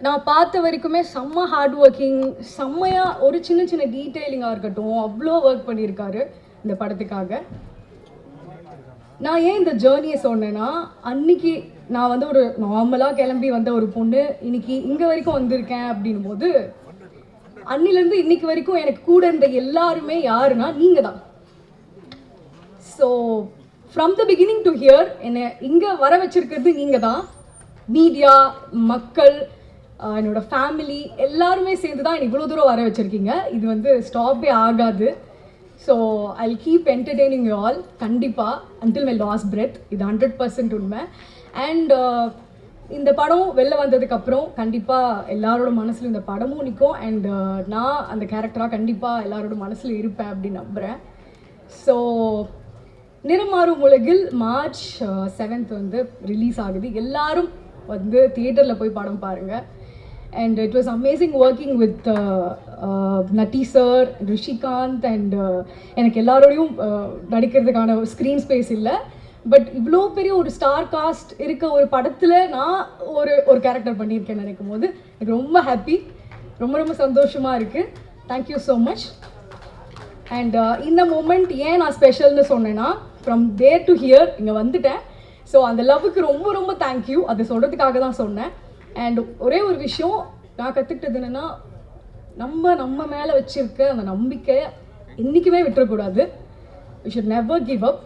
நான் பார்த்த வரைக்குமே செம்ம ஹார்ட் ஒர்க்கிங், செம்மையாக ஒரு சின்ன சின்ன டீட்டெயிலிங்காக இருக்கட்டும் அவ்வளோ ஒர்க் பண்ணியிருக்காரு இந்த படத்துக்காக. நான் ஏன் இந்த ஜேர்னியை சொன்னேன்னா, அன்னைக்கு நான் வந்து ஒரு நார்மலாக கிளம்பி வந்த ஒரு பொண்ணு இன்னைக்கு இங்கே வரைக்கும் வந்திருக்கேன் அப்படின்னும் போது அன்னிலேருந்து இன்னைக்கு வரைக்கும் எனக்கு கூட இருந்த எல்லாருமே யாருன்னா நீங்கள் தான். So from the beginning to hear என்னை இங்கே வர வச்சிருக்கிறது நீங்கள் தான். மீடியா, மக்கள், என்னோடய ஃபேமிலி எல்லாருமே சேர்ந்து தான் இவ்வளோ தூரம் வர வச்சுருக்கீங்க. இது வந்து ஸ்டாப்பே ஆகாது. So I keep entertaining you all கண்டிப்பாக அன்டில் மை லாஸ்ட் பிரெத். இது 100% உண்மை. அண்ட் இந்த படம் வெளில வந்ததுக்கப்புறம் கண்டிப்பாக எல்லாரோட மனசில் இந்த படமும் நிற்கும். அண்ட் நான் அந்த கேரக்டராக கண்டிப்பாக எல்லாரோட மனசில் இருப்பேன் அப்படின்னு நம்புகிறேன். ஸோ நிறமாறும் உலகில் மார்ச் 7th வந்து ரிலீஸ் ஆகுது. எல்லாரும் வந்து தியேட்டரில் போய் படம் பாருங்கள். And it was amazing working with Nati sir, Rishikant and எனக்கு எல்லாரோடையும் நடிக்கிறதுக்கான ஸ்க்ரீன் ஸ்பேஸ் இல்லை. பட் இவ்வளோ பெரிய ஒரு ஸ்டார் காஸ்ட் இருக்க ஒரு படத்தில் நான் ஒரு கேரக்டர் பண்ணியிருக்கேன்னு நினைக்கும் போது எனக்கு ரொம்ப ஹாப்பி, ரொம்ப சந்தோஷமாக இருக்குது. Thank you so much. அண்ட் இந்த மூமெண்ட் ஏன் நான் ஸ்பெஷல்னு சொன்னேன்னா, ஃப்ரம் தேர் டு ஹியர் இங்கே வந்துட்டேன். ஸோ அந்த லவ்வுக்கு ரொம்ப தேங்க்யூ. அதை சொல்கிறதுக்காக தான் சொன்னேன். அண்ட் ஒரே ஒரு விஷயம் நான் கற்றுக்கிட்டது என்னென்னா, நம்ம மேலே வச்சுருக்க அந்த நம்பிக்கை என்றைக்குமே விட்டுறக்கூடாது. We should never give up.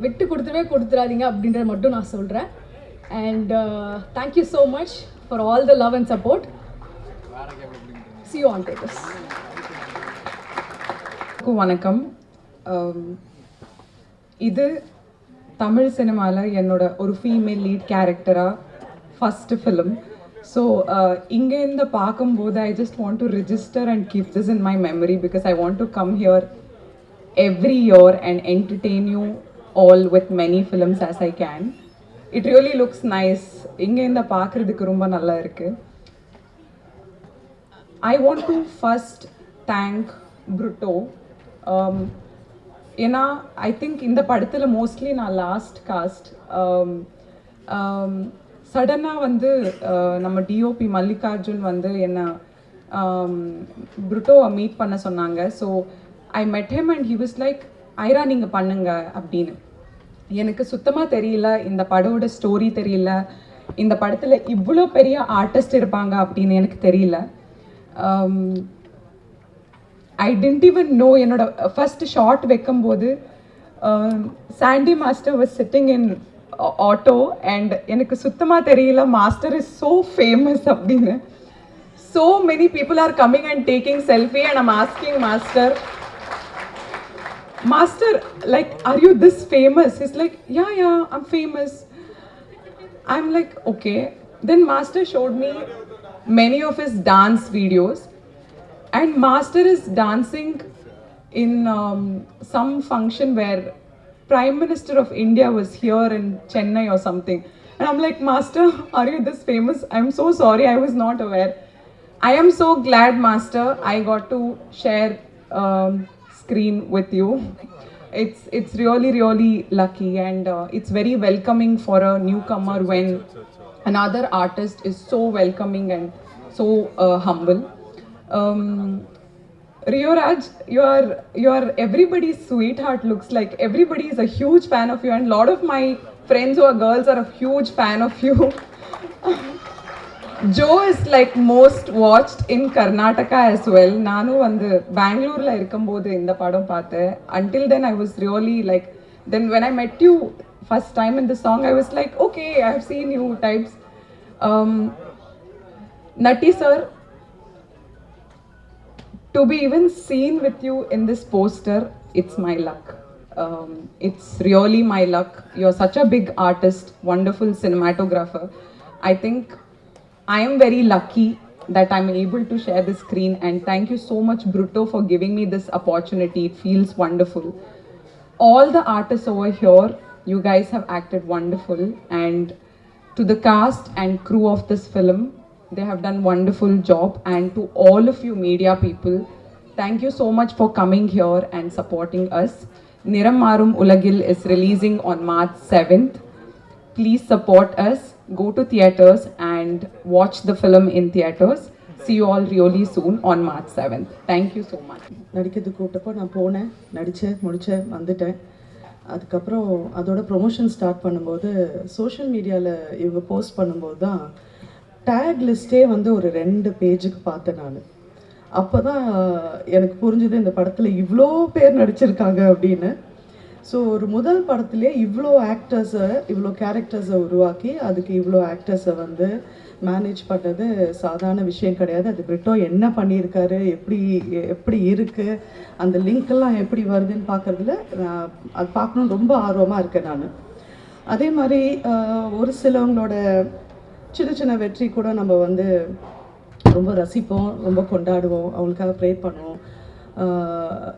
விட்டு கொடுத்துடாதீங்க அப்படின்றத மட்டும் நான் சொல்கிறேன். And thank you so much for all the love and support. See you on theaters. வணக்கம். இது தமிழ் சினிமாவில் என்னோட ஒரு ஃபீமேல் லீட் கேரக்டராக ஃபஸ்ட்டு ஃபிலிம். ஸோ இங்கேருந்து பார்க்கும்போது I just want to register and keep this in my memory because I want to come here every year and entertain you all with many films as I can. It really looks nice. இங்கேருந்து பார்க்குறதுக்கு ரொம்ப நல்லா இருக்குது. I want to first thank Brutto. ஏன்னா I think இந்த படத்தில் mostly நான் last cost. சடனாக வந்து நம்ம டிஓபி மல்லிகார்ஜுன் வந்து என்ன புருட்டோவை மீட் பண்ண சொன்னாங்க. ஸோ ஐ மெட் him and he was like, Airaa நீங்கள் பண்ணுங்க அப்படின்னு. எனக்கு சுத்தமாக தெரியல, இந்த படோட ஸ்டோரி தெரியல, இந்த படத்தில் இவ்வளோ பெரிய ஆர்டிஸ்ட் இருப்பாங்க அப்படின்னு எனக்கு தெரியல. I didn't even know. என்னோட ஃபஸ்ட் ஷார்ட் வைக்கும்போது Sandy master was sitting in auto and எனக்கு சுத்தமாக தெரியல மாஸ்டர் இஸ் ஸோ ஃபேமஸ் அப்படின்னு. So many people are coming and taking selfie and I'm asking Master, like, are you this famous? He's like, yeah, I'm famous. I'm like, okay. Then Master showed me many of his dance videos. And Master is dancing in some function where Prime Minister of India was here in Chennai or something. And I'm like, Master, are you this famous? I'm so sorry, I was not aware. I am so glad, Master, I got to share screen with you. It's really lucky and it's very welcoming for a newcomer when another artist is so welcoming and so humble. Rio Raj, you are everybody's sweetheart. Looks like everybody is a huge fan of you and a lot of my friends who are girls are a huge fan of you. Joe is like most watched in Karnataka as well. Nanu vandu Bangalore la irukumbodhu indha padam paathen. Until then I was really like, then when I met you first time in the song, I was like, okay, I have seen you types. Natti sir, to be even seen with you in this poster, it's my luck. It's really my luck. You're such a big artist, wonderful cinematographer. I think I am very lucky that I'm able to share the screen, and thank you so much Brutto for giving me this opportunity. It feels wonderful. All the artists over here, you guys have acted wonderful, and to the cast and crew of this film, they have done wonderful job, and to all of you media people, thank you so much for coming here and supporting us. Niram Marum Ulagil is releasing on March 7th. Please support us. Go to theaters and watch the film in theaters. See you all really soon on March 7th. Thank you so much. நடிக்கிறது கூப்பிட்டப்போ நான் போனேன், நடித்தேன், முடித்தேன், வந்துட்டேன். அதுக்கப்புறம் அதோட promotion start பண்ணும்போது social மீடியாவில் இவங்க போஸ்ட் பண்ணும்போது தான் டேக் லிஸ்ட்டே வந்து ஒரு 2 பேஜுக்கு பார்த்தேன் நான். அப்போ தான் எனக்கு புரிஞ்சுது இந்த படத்தில் இவ்வளோ பேர் நடிச்சிருக்காங்க அப்படின்னு. ஸோ ஒரு முதல் படத்துலேயே இவ்வளோ ஆக்டர்ஸை, இவ்வளோ கேரக்டர்ஸை உருவாக்கி அதுக்கு இவ்வளோ ஆக்டர்ஸை வந்து மேனேஜ் பண்ணது சாதாரண விஷயம் கிடையாது. அது பிரிட்டோ என்ன பண்ணியிருக்காரு, எப்படி இருக்குது, அந்த லிங்க்கெல்லாம் எப்படி வருதுன்னு பார்க்குறதுல அது பார்க்கணுன்னு ரொம்ப ஆர்வமாக இருக்கேன் நான். அதே மாதிரி ஒரு சிலவங்களோட சின்ன சின்ன வெற்றி கூட நம்ம வந்து ரொம்ப ரசிப்போம், ரொம்ப கொண்டாடுவோம், அவங்களுக்காக ப்ரே பண்ணுவோம்.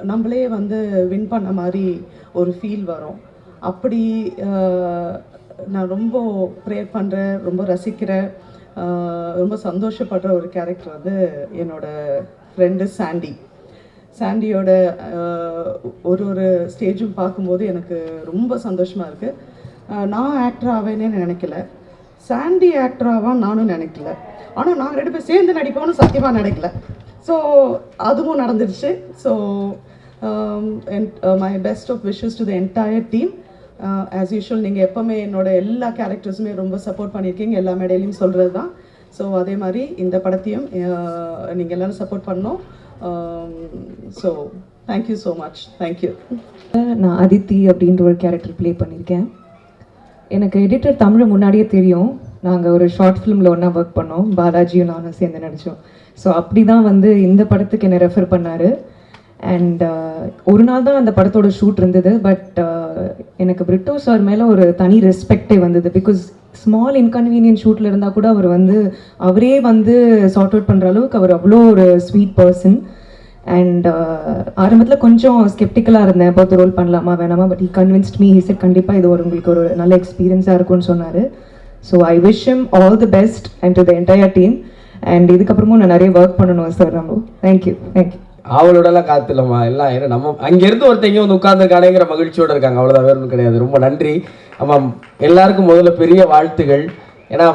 நம்மளே வந்து வின் பண்ண மாதிரி ஒரு ஃபீல் வரும். அப்படி நான் ரொம்ப ப்ரே பண்ணுறேன், ரொம்ப ரசிக்கிறேன், ரொம்ப சந்தோஷப்படுற ஒரு கேரக்டர் வந்து என்னோடய ஃப்ரெண்டு சாண்டியோட ஒரு ஸ்டேஜும் பார்க்கும்போது எனக்கு ரொம்ப சந்தோஷமாக இருக்குது. நான் ஆக்டர் ஆவேனே நினைக்கல, சாண்டி ஆக்டராவான்னு நானும் நினைக்கல. ஆனால் நாங்கள் 2 பேர் சேர்ந்து நடிப்போம்னு சத்தியமாக நினைக்கல. ஸோ அதுவும் நடந்துடுச்சு. So my best of wishes to the entire team. As usual நீங்கள் எப்போவுமே என்னோட எல்லா கேரக்டர்ஸுமே ரொம்ப சப்போர்ட் பண்ணியிருக்கீங்க, எல்லா மேடையிலையும் சொல்கிறது தான். ஸோ அதே மாதிரி இந்த படத்தையும் நீங்கள் எல்லோரும் சப்போர்ட் பண்ணோம். So thank you so much. Thank you. நான் அதித்தி அப்படின்ற ஒரு கேரக்டர் ப்ளே பண்ணியிருக்கேன். எனக்கு எடிட்டர் தமிழ் முன்னாடியே தெரியும். நாங்கள் ஒரு ஷார்ட் ஃபிலிமில் ஒன்றா ஒர்க் பண்ணோம், பாலாஜியும் நானும் சேர்ந்து நடித்தோம். ஸோ அப்படி தான் வந்து இந்த படத்துக்கு என்னை ரெஃபர் பண்ணார். அண்ட் ஒரு நாள் தான் அந்த படத்தோட ஷூட் இருந்தது. பட் எனக்கு பிரிட்டோ சார் மேலே ஒரு தனி ரெஸ்பெக்டே வந்தது. பிகாஸ் ஸ்மால் இன்கன்வீனியன்ட் ஷூட்டில் இருந்தால் கூட அவர் வந்து அவரே வந்து சார்ட் அவுட் பண்ணுற அளவுக்கு அவர் அவ்வளோ ஒரு ஸ்வீட் பர்சன். அண்ட் ஆரம்பத்தில் கொஞ்சம் ஸ்கெப்டிக்கலாக இருந்தேன், பார்த்து ரோல் பண்ணலாமா வேணாமா. But he convinced me. He said கண்டிப்பாக இது உங்களுக்கு ஒரு நல்ல எக்ஸ்பீரியன்ஸாக இருக்கும்னு சொன்னார். So I wish him all the best and to the entire team. And இதுக்கப்புறமும் நான் நிறைய ஒர்க் பண்ணணும் சார். ரொம்ப தேங்க்யூ. அவளோடலாம் காத்துலம்மா எல்லாம் ஏன்னா நம்ம அங்கேருந்து ஒருத்தங்க வந்து உட்காந்துருக்கானேங்கிற மகிழ்ச்சியோடு இருக்காங்க, அவ்வளோதான், வேறு ஒன்றும் கிடையாது. ரொம்ப நன்றி. ஆமாம், எல்லாருக்கும் முதல்ல பெரிய வாழ்த்துகள். ஏன்னா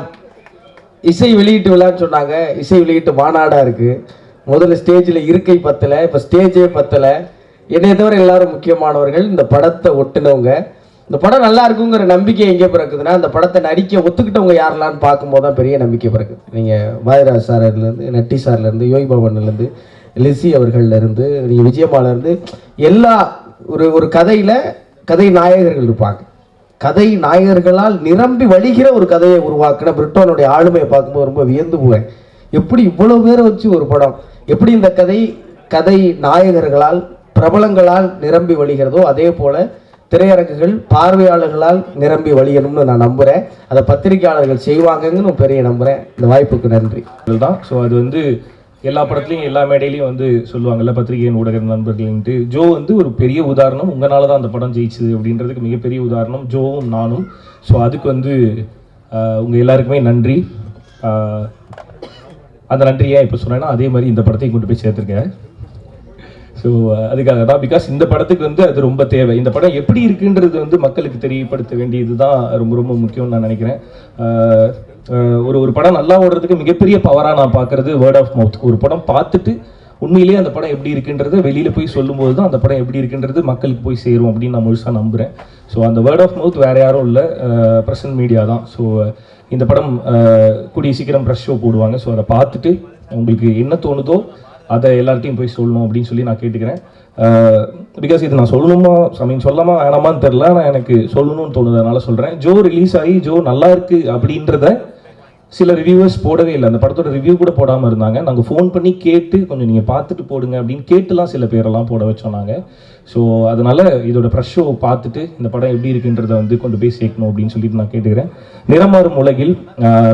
இசை வெளியீட்டு விழான்னு சொன்னாங்க, இசை வெளியீட்டு மாநாடாக இருக்குது. முதல்ல ஸ்டேஜில் இருக்கை பத்தலை, இப்போ ஸ்டேஜே பத்தலை. என்னை தவிர எல்லாரும் முக்கியமானவர்கள். இந்த படத்தை ஒட்டுனவங்க, இந்த படம் நல்லா இருக்குங்கிற நம்பிக்கை எங்கே பிறக்குதுன்னா அந்த படத்தை நடிக்க ஒத்துக்கிட்டவங்க யாரெல்லாம்னு பார்க்கும்போது தான் பெரிய நம்பிக்கை பிறக்குது. நீங்கள் பாரதிராஜ் சார்லேருந்து, நட்டி சார்லேருந்து, யோகி பவன்லேருந்து, லிசி அவர்கள்லேருந்து, நீங்கள் விஜயமாலேருந்து எல்லா ஒரு கதையில் கதை நாயகர்கள் இருப்பாங்க. கதை நாயகர்களால் நிரம்பி வழிகிற ஒரு கதையை உருவாக்கின பிரிட்டோனுடைய ஆளுமையை பார்க்கும்போது ரொம்ப வியந்து போவேன். எப்படி இவ்வளோ பேரை வச்சு ஒரு படம், எப்படி இந்த கதை நாயகர்களால் பிரபலங்களால் நிரம்பி வழிகிறதோ அதே போல் திரையரங்குகள் பார்வையாளர்களால் நிரம்பி வழியணும்னு நான் நம்புகிறேன். அதை பத்திரிகையாளர்கள் செய்வாங்கன்னு பெரிய நம்புகிறேன். இந்த வாய்ப்புக்கு நன்றி தான். ஸோ அது வந்து எல்லா படத்துலையும் எல்லா மேடையிலையும் வந்து சொல்லுவாங்கல்ல, பத்திரிகையின் ஊடக நண்பர்கள்ன்ட்டு. ஜோ வந்து ஒரு பெரிய உதாரணம். உங்களால் தான் அந்த படம் ஜெயிச்சுது அப்படின்றதுக்கு மிகப்பெரிய உதாரணம் ஜோவும் நானும். ஸோ அதுக்கு வந்து உங்கள் எல்லாருக்குமே நன்றி. அந்த நன்றியை இப்போ சொன்னேன்னா அதே மாதிரி இந்த படத்தையும் கொண்டு போய் சேர்த்துருக்கேன். ஸோ அதுக்காக தான், பிகாஸ் இந்த படத்துக்கு வந்து அது ரொம்ப தேவை. இந்த படம் எப்படி இருக்குன்றது வந்து மக்களுக்கு தெரியப்படுத்த வேண்டியது தான் ரொம்ப ரொம்ப முக்கியம்னு நான் நினைக்கிறேன். ஒரு படம் நல்லா ஓடுறதுக்கு மிகப்பெரிய பவராக நான் பார்க்குறது வேர்ட் ஆஃப் மவுத். ஒரு படம் பார்த்துட்டு உண்மையிலேயே அந்த படம் எப்படி இருக்குன்றது வெளியில் போய் சொல்லும்போது தான் அந்த படம் எப்படி இருக்குன்றது மக்களுக்கு போய் சேரும் அப்படின்னு நான் முழுசாக நம்புகிறேன். ஸோ அந்த வேர்ட் ஆஃப் மவுத் வேறு யாரும் இல்லை, ப்ரெசன்ட் மீடியா தான். ஸோ இந்த படம் கூடிய சீக்கிரம் ப்ரெஷ் ஷோ போடுவாங்க. ஸோ அதை பார்த்துட்டு உங்களுக்கு என்ன தோணுதோ அதை எல்லார்ட்டையும் போய் சொல்லணும் அப்படின்னு சொல்லி நான் கேட்டுக்கிறேன். பிகாஸ் இது நான் சொல்லணுமா சொல்லாமா வேணாமான்னு தெரில, நான் எனக்கு சொல்லணும்னு தோணுது, அதனால சொல்கிறேன். ஜோ ரிலீஸ் ஆகி ஜோ நல்லா இருக்கு அப்படின்றத சில ரிவ்யூவர்ஸ் போடவே இல்லை. அந்த படத்தோட ரிவ்யூ கூட போடாமல் இருந்தாங்க. நாங்கள் ஃபோன் பண்ணி கேட்டு கொஞ்சம் நீங்கள் பார்த்துட்டு போடுங்க அப்படின்னு கேட்டுலாம் சில பேரெல்லாம் போட வச்சோம் நாங்கள். ஸோ அதனால் இதோட ப்ரெஷ் ஷோ பார்த்துட்டு இந்த படம் எப்படி இருக்குன்றதை வந்து கொண்டு போய் சேர்க்கணும் அப்படின்னு சொல்லிட்டு நான் கேட்டுக்கிறேன். நிறமாறும் உலகில்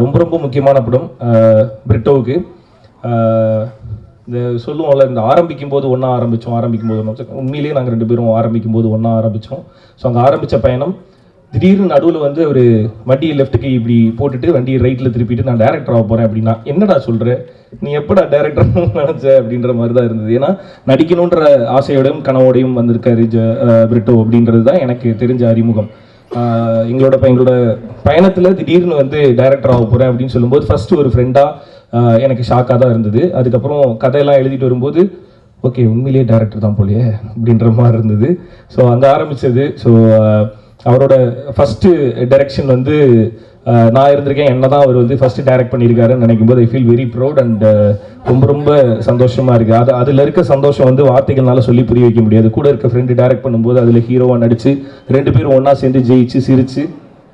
ரொம்ப ரொம்ப முக்கியமான படம் பிரிட்டோவுக்கு. இந்த சொல்லுவோம்ல, இந்த ஆரம்பிக்கும் போது ஒன்றா ஆரம்பிக்கும் போது ஒன்றா, உண்மையிலேயே நாங்கள் 2 பேரும் ஆரம்பிக்கும் போது ஒன்றா ஆரம்பித்தோம். ஸோ அங்கே ஆரம்பித்த பயணம் திடீர்னு நடுவில் வந்து ஒரு வண்டியை லெஃப்ட்டுக்கு இப்படி போட்டுட்டு வண்டியை ரைட்டில் திருப்பிட்டு நான் டேரக்டர் ஆக போகிறேன் அப்படின்னா, என்னடா சொல்கிற நீ எப்படா டேரக்டர் நினச்ச அப்படின்ற மாதிரி தான் இருந்தது. ஏன்னா நடிக்கணுன்ற ஆசையோடையும் கனவோடையும் வந்திருக்காரு பிரிட்டோ அப்படின்றது தான் எனக்கு தெரிஞ்ச அறிமுகம். எங்களோட பயணத்தில் திடீர்னு வந்து டேரக்டர் ஆக போகிறேன் அப்படின்னு சொல்லும்போது ஃபஸ்ட்டு ஒரு ஃப்ரெண்டாக எனக்கு ஷாக்காக தான் இருந்தது. அதுக்கப்புறம் கதையெல்லாம் எழுதிட்டு வரும்போது ஓகே உண்மையிலேயே டேரக்டர் தான் போலையே அப்படின்ற மாதிரி இருந்தது. ஸோ அங்கே ஆரம்பித்தது. ஸோ அவரோட ஃபஸ்ட்டு டைரக்ஷன் வந்து நான் இருந்திருக்கேன், என்ன தான் அவர் வந்து ஃபஸ்ட்டு டைரக்ட் பண்ணியிருக்காருன்னு நினைக்கும் போது ஐ ஃபீல் வெரி ப்ரௌட் அண்ட் ரொம்ப ரொம்ப சந்தோஷமாக இருக்குது. அதில் இருக்க சந்தோஷம் வந்து வார்த்தைகள்னால சொல்லி புரிய வைக்க முடியாது. கூட இருக்க ஃப்ரெண்டு டைரக்ட் பண்ணும்போது அதில் ஹீரோவாக நடித்து 2 பேரும் ஒன்றா சேர்ந்து ஜெயிச்சு சிரித்து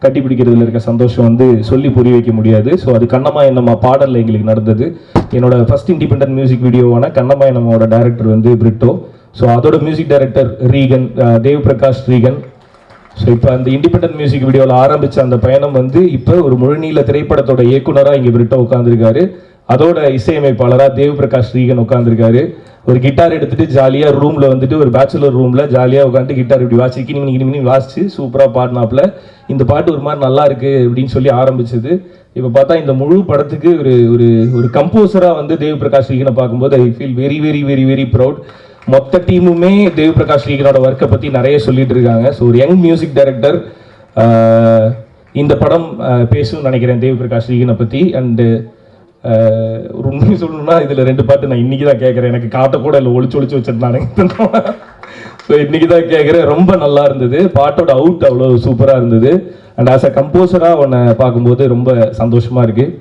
கட்டிப்பிடிக்கிறதுல இருக்க சந்தோஷம் வந்து சொல்லி புரிய வைக்க முடியாது. ஸோ அது கண்ணம்மா என்னம்மா பாடலில் எங்களுக்கு நடந்தது. என்னோட ஃபஸ்ட் இண்டிபெண்டன்ட் மியூசிக் வீடியோவான கண்ணம்மா என்னம்மாவோட டைரக்டர் வந்து பிரிட்டோ. ஸோ அதோட music director Regan, Dev Prakash Regan. So இப்போ அந்த இண்டிபெண்டன்ட் மியூசிக் வீடியோவில் ஆரம்பித்த அந்த பயணம் வந்து இப்போ ஒரு முழுநீள திரைப்படத்தோட இயக்குனராக இங்கே பிரிட்டோ உட்காந்துருக்காரு. அதோட இசையமைப்பாளராக தேவ் பிரகாஷ் ரீகன் உட்காந்துருக்காரு. ஒரு கிட்டார் எடுத்துகிட்டு ஜாலியாக ரூமில் வந்துட்டு ஒரு பேச்சுலர் ரூமில் ஜாலியாக உட்காந்து கிட்டார் இப்படி கிணி வாசிச்சு சூப்பராக பாடினாப்புல. இந்த பாட்டு ஒரு மாதிரி நல்லா இருக்குது அப்படின்னு சொல்லி ஆரம்பிச்சது. இப்போ பார்த்தா இந்த முழு படத்துக்கு ஒரு ஒரு ஒரு கம்போசராக வந்து தேவ் பிரகாஷ் ரீகனை பார்க்கும்போது ஐ feel very very very very proud. மொத்த டீமுமே தேவ் பிரகாஷ் ரீகனோட ஒர்க்கை பற்றி நிறைய சொல்லிட்டு இருக்காங்க. ஸோ ஒரு யங் மியூசிக் டைரக்டர் இந்த படம் பேசுன்னு நினைக்கிறேன் தேவ் பிரகாஷ் ரீகனை பற்றி. அண்டு ஒரு உண்மையை சொல்லணும்னா இதில் 2 பாட்டு நான் இன்றைக்கி தான் கேட்குறேன். எனக்கு காட்டக்கூட இல்லை, ஒளிச்சு வச்சிருந்தானே. ஸோ இன்றைக்கி தான் கேட்குறேன். ரொம்ப நல்லா இருந்தது. பாட்டோட அவுட் அவ்வளோ சூப்பராக இருந்தது. அண்ட் ஆஸ் அ கம்போசராக உன்னை பார்க்கும்போது ரொம்ப சந்தோஷமாக இருக்குது.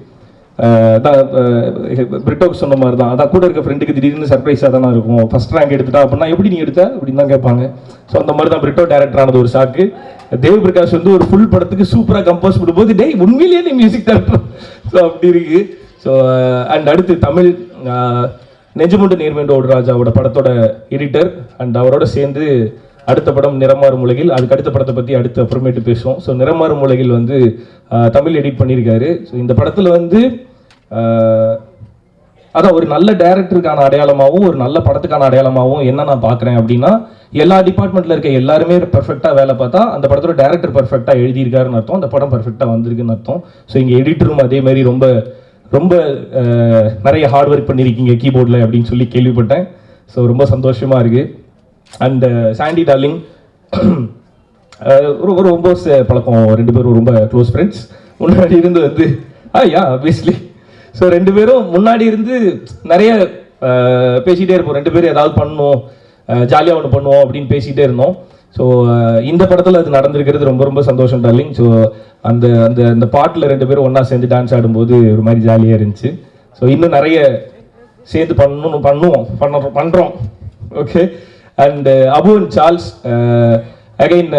பிரிட்டோக்கு சொன்ன மாதிரி தான், அதான் கூட இருக்க ஃப்ரெண்டுக்கு திடீர்னு சர்ப்ரைஸாக தானே இருக்கும். ஃபஸ்ட் ரேங்க் எடுத்துட்டா அப்படின்னா எப்படி நீ எடுத்த அப்படின்னு தான் கேட்பாங்க. ஸோ அந்த மாதிரி தான் பிரிட்டோ டேரக்டர் ஆனது ஒரு ஷாக்கு. தேவ் பிரகாஷ் வந்து ஒரு ஃபுல் படத்துக்கு சூப்பராக கம்போஸ் பண்ணும்போது டேய் உண்மையிலேயே நீ மியூசிக் டேரக்டர். ஸோ அப்படி இருக்குது. ஸோ அண்ட் அடுத்து தமிழ் நெஞ்சமுண்டு நேர்மைண்டு ஓடுராஜாவோட படத்தோட எடிட்டர் அண்ட் அவரோட சேர்ந்து அடுத்த படம் நிறமாறும் உலகில். அதுக்கு அடுத்த படத்தை பற்றி அடுத்து அப்புறமேட்டு பேசுவோம். ஸோ நிறமாறும் உலகில் வந்து தமிழ் எடிட் பண்ணியிருக்காரு. ஸோ இந்த படத்தில் வந்து அதான் ஒரு நல்ல டைரக்டருக்கான அடையாளமாகவும் ஒரு நல்ல படத்துக்கான அடையாளமாகவும் என்ன நான் பார்க்குறேன் அப்படின்னா, எல்லா டிபார்ட்மெண்ட்டில் இருக்க எல்லாருமே பர்ஃபெக்டாக வேலை பார்த்தா அந்த படத்தோட டேரக்டர் பர்ஃபெக்டாக எழுதியிருக்காருன்னு அர்த்தம், அந்த படம் பர்ஃபெக்டாக வந்திருக்குன்னு அர்த்தம். ஸோ இங்கே எடிட்டரும் அதே மாதிரி ரொம்ப ரொம்ப நிறைய ஹார்ட் ஒர்க் பண்ணியிருக்கீங்க கீபோர்டில் அப்படின்னு சொல்லி கேள்விப்பட்டேன். ஸோ ரொம்ப சந்தோஷமாக இருக்குது. அண்டு சாண்டி டார்லிங் ஒரு 9 வருஷ பழக்கம், 2 பேரும் ரொம்ப க்ளோஸ் ஃப்ரெண்ட்ஸ். முன்னாடி இருந்து வந்து யா ஆப்வியஸ்லி. ஸோ 2 பேரும் முன்னாடி இருந்து நிறைய பேசிகிட்டே இருப்போம். 2 பேரும் ஏதாவது பண்ணணும், ஜாலியாக ஒன்று பண்ணுவோம் அப்படின்னு பேசிகிட்டே இருந்தோம். ஸோ இந்த படத்தில் அது நடந்திருக்கிறது ரொம்ப ரொம்ப சந்தோஷம் டார்லிங். ஸோ அந்த அந்த அந்த பாட்டில் 2 பேரும் ஒன்றா சேர்ந்து டான்ஸ் ஆடும்போது ஒரு மாதிரி ஜாலியாக இருந்துச்சு. ஸோ இன்னும் நிறைய சேர்ந்து பண்ணுறோம். Okay. And Abu and Charles again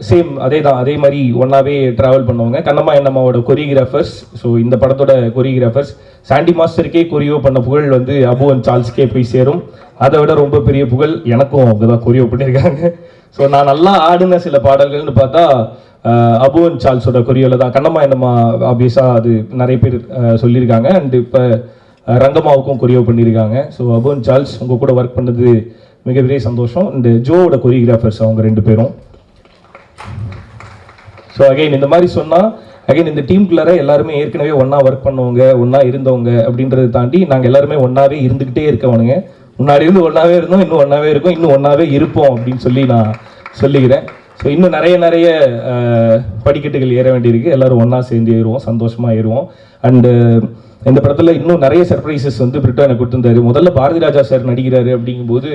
same அதே மாதிரி ஒன்றாவே ட்ராவல் பண்ணவங்க. கண்ணம்மா என்னம்மாவோட கொரியோகிராஃபர்ஸ். ஸோ இந்த படத்தோட கொரியோகிராஃபர்ஸ் சாண்டி மாஸ்டருக்கே கொரியோ பண்ண புகழ் வந்து அபு அண்ட் சார்ல்ஸ்க்கே போய் சேரும். அதை விட ரொம்ப பெரிய புகழ் எனக்கும் அவங்க தான் கொரியோ பண்ணியிருக்காங்க. ஸோ நான் நல்லா ஆடின சில பாடல்கள்னு பார்த்தா அபு அண்ட் சார்ல்ஸோட கொரியோவில் தான். கண்ணம்மா என்னம்மா ஆப்வியஸாக அது நிறைய பேர் சொல்லியிருக்காங்க. அண்ட் இப்போ ரங்கம்மாவுக்கும் கொரியோ பண்ணியிருக்காங்க. ஸோ அபு அண்ட் சார்ல்ஸ் உங்கள் கூட ஒர்க் பண்ணது மிகப்பெரிய சந்தோஷம். இந்த ஜோவோட கொரியோகிராஃபர்ஸ் அவங்க 2 பேரும். ஸோ அகைன் இந்த மாதிரி சொன்னால் அகைன் இந்த டீமுக்குள்ளார எல்லாருமே ஏற்கனவே ஒன்றா ஒர்க் பண்ணவங்க, ஒன்றா இருந்தவங்க அப்படின்றத தாண்டி நாங்கள் எல்லாருமே ஒன்றாவே இருந்துக்கிட்டே இருக்கவனுங்க. முன்னாடி இருந்து ஒன்றாவே இருந்தோம், இன்னும் ஒன்றாவே இருக்கோம், இன்னும் ஒன்றாவே இருப்போம் அப்படின்னு சொல்லி நான் சொல்லிக்கிறேன். ஸோ இன்னும் நிறைய படிக்கட்டுகள் ஏற வேண்டியிருக்கு. எல்லோரும் ஒன்றா சேர்ந்து ஏறுவோம், சந்தோஷமாக ஏறுவோம். அண்டு இந்த படத்தில் இன்னும் நிறைய சர்ப்ரைசஸ் வந்து பிரிட்டோ எனக்கு கொடுத்துருந்தாரு. முதல்ல பாரதி ராஜா சார் நடிக்கிறாரு அப்படிங்கும்போது